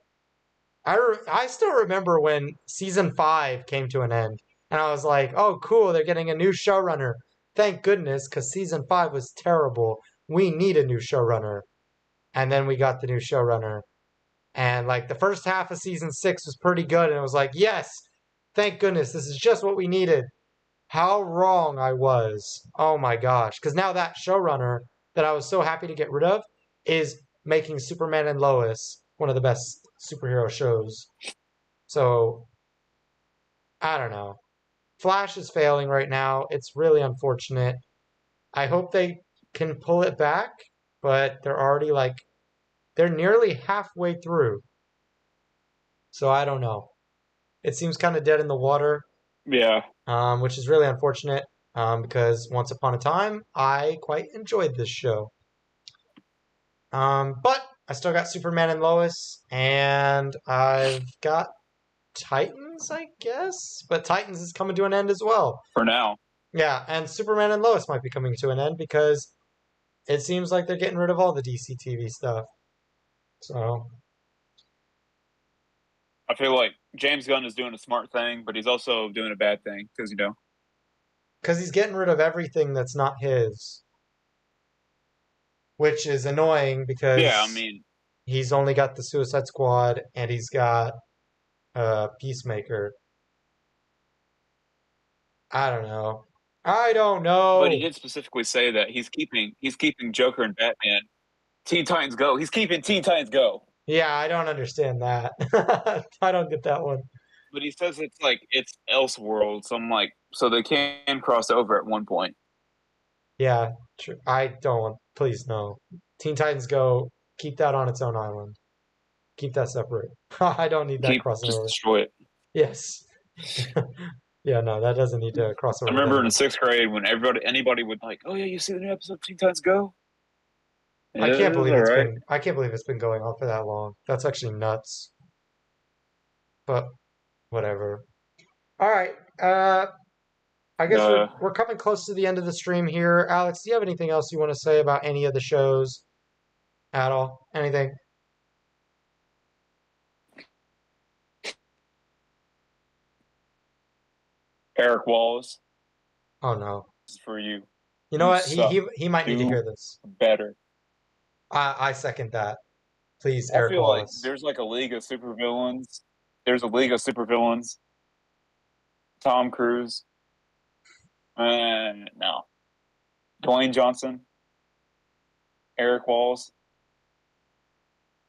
I still remember when season 5 came to an end, and I was like, "Oh, cool! They're getting a new showrunner. Thank goodness, because season 5 was terrible. We need a new showrunner." And then we got the new showrunner, and like the first half of season 6 was pretty good, and it was like, "Yes, thank goodness, this is just what we needed." How wrong I was. Oh my gosh. Because now that showrunner that I was so happy to get rid of is making Superman and Lois one of the best superhero shows. So, I don't know. Flash is failing right now. It's really unfortunate. I hope they can pull it back, but they're already like, they're nearly halfway through. So, I don't know. It seems kind of dead in the water, Yeah, which is really unfortunate because once upon a time, I quite enjoyed this show. But I still got Superman and Lois, and I've got Titans, I guess. But Titans is coming to an end as well. for now. Yeah, and Superman and Lois might be coming to an end because it seems like they're getting rid of all the DCTV stuff. So, I feel like James Gunn is doing a smart thing, but he's also doing a bad thing because because he's getting rid of everything that's not his, which is annoying Yeah, I because mean, he's only got the Suicide Squad and he's got Peacemaker. I don't know. I don't but he know. did specifically say that he's keeping Joker and Batman. Teen Titans Go. He's keeping Teen Titans Go. Yeah, I don't understand that. I don't get that one. But he says it's like it's Elseworld, so I'm like, so they can cross over at one point. Yeah, I don't want. Please no. Teen Titans Go. Keep that on its own island. Keep that separate. I don't need that Keep crossing just over. destroy it. Yes. Yeah, no, that doesn't need to cross I over with remember in anything. sixth grade when anybody would like, oh yeah, you see the new episode of Teen Titans Go? I Yeah, can't it was believe all it's right. been I can't believe it's been going on for that long. That's actually nuts. But whatever. All right. I guess we're Uh, we're coming close to the end of the stream here. Alex, do you have anything else you want to say about any of the shows at all? Anything? Eric Wallace, Oh no. this is for you. You know You what? He suck. he he might need to hear Do this. better. I second that. Please, I Eric feel like Wallace. there's like a league of supervillains. There's a league of supervillains. Tom Cruise. No. Dwayne Johnson. Eric Wallace.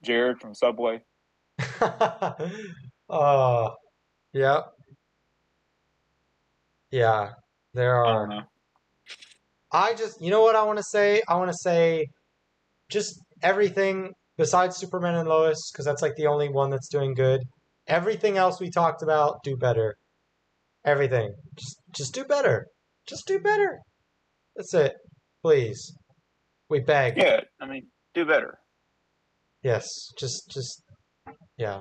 Jared from Subway. Oh, yeah, yeah. There I don't are. know. You know what I want to say? I want to say just everything besides Superman and Lois, because that's like the only one that's doing good. Everything else we talked about, do better. Everything. Just do better. Just do better. That's it. Please. We beg. Yeah, I mean, do better. Yes. Just yeah.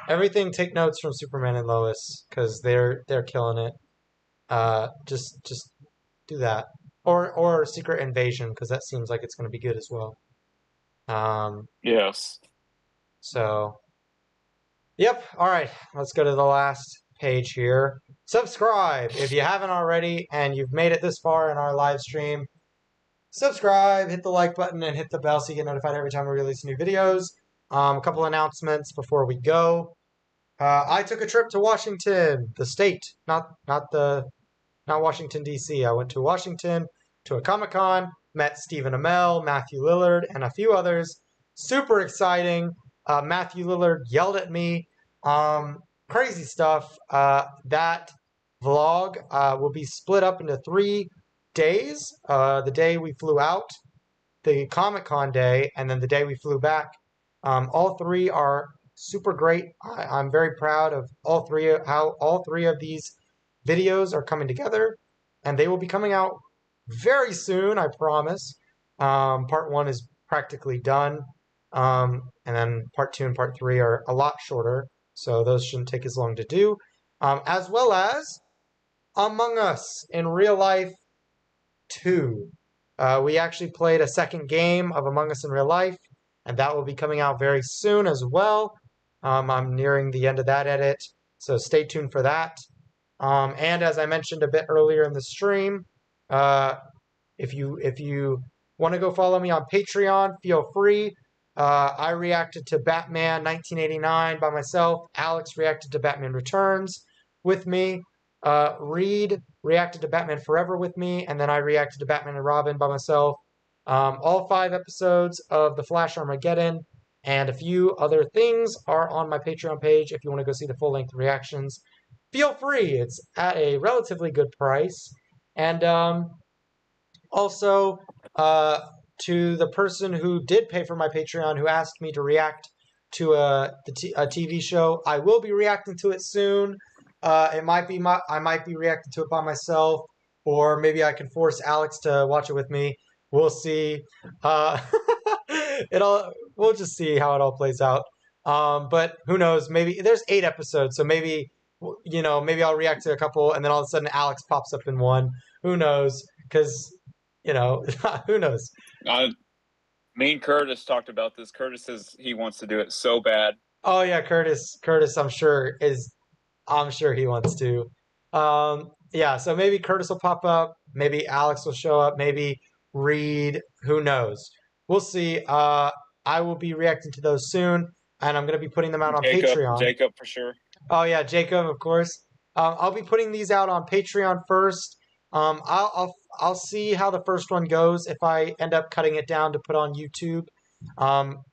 Everything take notes from Superman and Lois because they're killing it. Just do that. Or Secret Invasion because that seems like it's going to be good as well. Um, Yes. so yep. All right. Let's go to the last page here. Subscribe if you haven't already and you've made it this far in our live stream. Subscribe, hit the like button, and hit the bell so you get notified every time we release new videos. A couple announcements before we go. I took a trip to Washington, the state, not Washington D.C. I went to Washington to a Comic Con, met Stephen Amell, Matthew Lillard, and a few others. Super exciting. Matthew Lillard yelled at me. Crazy stuff. That vlog will be split up into 3 days. The day we flew out, the Comic Con day, and then the day we flew back. All three are super great. I'm very proud of how all three of these videos are coming together, and they will be coming out very soon, I promise. Part one is practically done, and then part two and part three are a lot shorter, so those shouldn't take as long to do. As well as Among Us in real life 2. We actually played a second game of Among Us in real life, and that will be coming out very soon as well. I'm nearing the end of that edit, so stay tuned for that. And as I mentioned a bit earlier in the stream, uh, if you want to go follow me on Patreon, feel free. I reacted to Batman 1989 by myself. Alex reacted to Batman Returns with me. Reed reacted to Batman Forever with me, and then I reacted to Batman and Robin by myself. All 5 episodes of The Flash Armageddon and a few other things are on my Patreon page if you want to go see the full length reactions. Feel free, it's at a relatively good price. And also, uh, to the person who did pay for my Patreon who asked me to react to a TV show, I will be reacting to it soon. It might be I might be reacting to it by myself, or maybe I can force Alex to watch it with me. We'll see. Uh, we'll just see how it all plays out. But who knows? Maybe there's 8 episodes, so maybe maybe I'll react to a couple, and then all of a sudden Alex pops up in one. Who knows? Because who knows? Uh, Me and Curtis talked about this. Curtis says he wants to do it so bad. Oh yeah, Curtis, I'm sure he wants to. yeah, so maybe Curtis will pop up, maybe Alex will show up, maybe Reed, who knows? We'll see. I will be reacting to those soon, and I'm going to be putting them out on Patreon. Jacob for sure. Oh yeah, Jacob, of course. I'll be putting these out on Patreon first. I'll see how the first one goes. If I end up cutting it down to put on YouTube,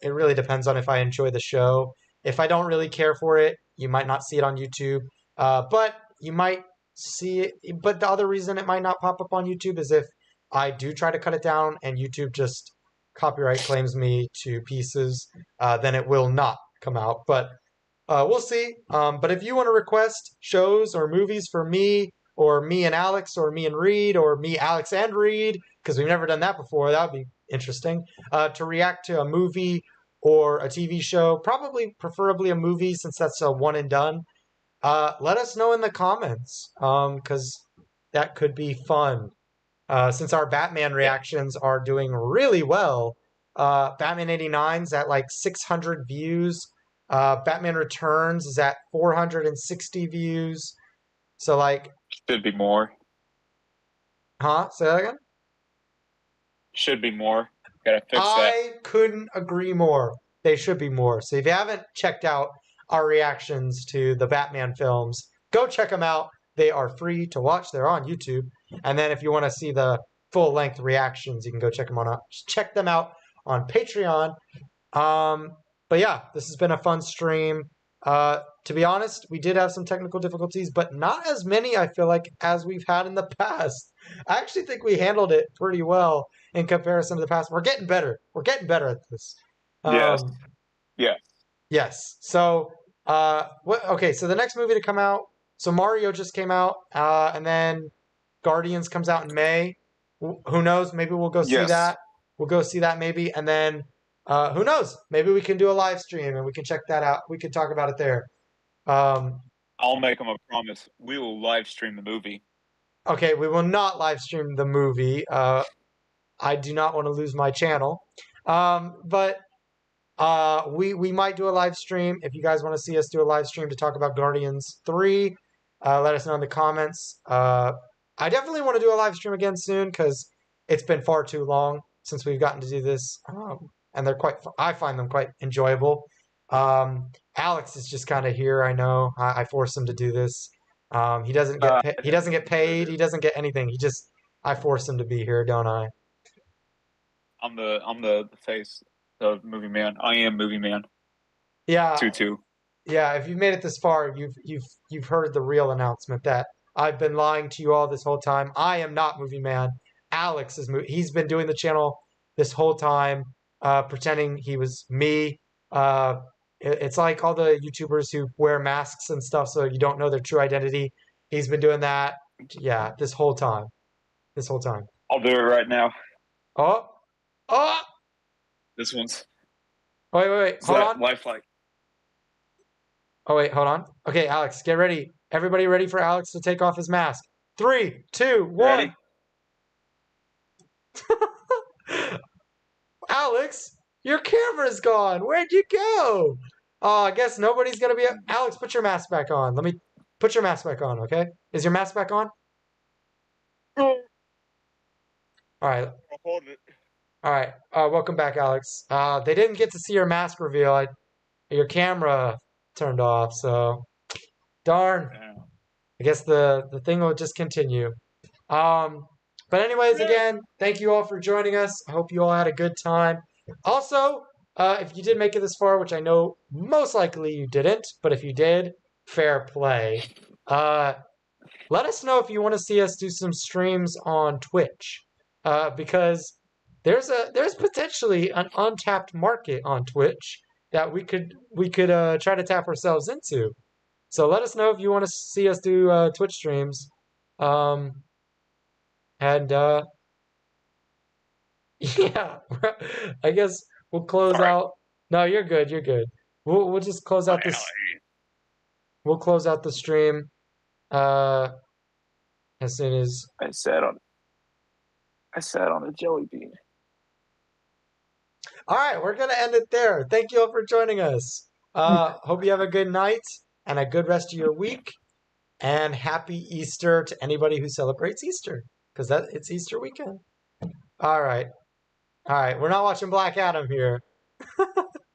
it really depends on if I enjoy the show. If I don't really care for it, you might not see it on YouTube. But you might see it. But the other reason it might not pop up on YouTube is if I do try to cut it down and YouTube just copyright claims me to pieces, then it will not come out. But we'll see. But if you want to request shows or movies for me, or me and Alex, or me and Reed, or me, Alex, and Reed, because we've never done that before, that would be interesting, to react to a movie or a TV show, preferably a movie, since that's a one and done, let us know in the comments, because that could be fun. Since our Batman Yeah. reactions are doing really well, Batman 89's at like 600 views. Batman Returns is at 460 views. So like, Should be more. huh? Say that again? Should be more. Gotta fix that. I couldn't agree more. They should be more. So if you haven't checked out our reactions to the Batman films, go check them out. They are free to watch. They're on YouTube. And then if you want to see the full length reactions, you can go check them out on Patreon. But yeah, this has been a fun stream. To be honest, we did have some technical difficulties, but not as many, I feel like, as we've had in the past. I actually think we handled it pretty well in comparison to the past. We're getting better. We're getting better at this. Yes. Um, Yeah. yes. So, okay. So the next movie to come out. So Mario just came out, and then Guardians comes out in May. Who knows? Maybe we'll go see Yes. that. We'll go see that maybe, and then who knows? Maybe we can do a live stream and we can check that out. We can talk about it there. Um, I'll make them a promise. We will live stream the movie. okay, we will not live stream the movie. I do not want to lose my channel. But we might do a live stream. If you guys want to see us do a live stream to talk about Guardians 3, let us know in the comments. I definitely want to do a live stream again soon because it's been far too long since we've gotten to do this. And I find them quite enjoyable. Alex is just kind of here. I know. I force him to do this. He doesn't get he doesn't get paid. He doesn't get anything. I force him to be here, don't I? I'm the face of Movie Man. I am Movie Man. Yeah. 2-2. Yeah, if you've made it this far, you've heard the real announcement that I've been lying to you all this whole time. I am not Movie Man. Alex is he's been doing the channel this whole time, pretending he was me. It's like all the YouTubers who wear masks and stuff, so you don't know their true identity. He's been doing that, yeah, this whole time. This whole time. I'll do it right now. Oh, oh, This one's wait, hold on. lifelike. Oh, wait, hold on. Okay, Alex, get ready. Everybody ready for Alex to take off his mask? 3, 2, 1. Ready? Alex, your camera's gone. Where'd you go? Oh, I guess nobody's going to be... Alex, put your mask back on. Let me put your mask back on, okay? Is your mask back on? All right. I'll hold it. All right. Welcome back, Alex. They didn't get to see your mask reveal. Your camera turned off, so... Darn. Yeah. I guess the thing will just continue. But anyways, again, thank you all for joining us. I hope you all had a good time. Also, if you did make it this far, which I know most likely you didn't, but if you did, fair play. Let us know if you want to see us do some streams on Twitch, because there's potentially an untapped market on Twitch that we could try to tap ourselves into. So let us know if you want to see us do Twitch streams. And yeah, I guess we'll close Sorry. out. No, you're good. You're good. We'll just close out this. We'll close out the stream as soon as I sat on a jelly bean. All right, we're gonna end it there. Thank you all for joining us. Hope you have a good night and a good rest of your week. And happy Easter to anybody who celebrates Easter, because that it's Easter weekend. All right. All right. We're not watching Black Adam here.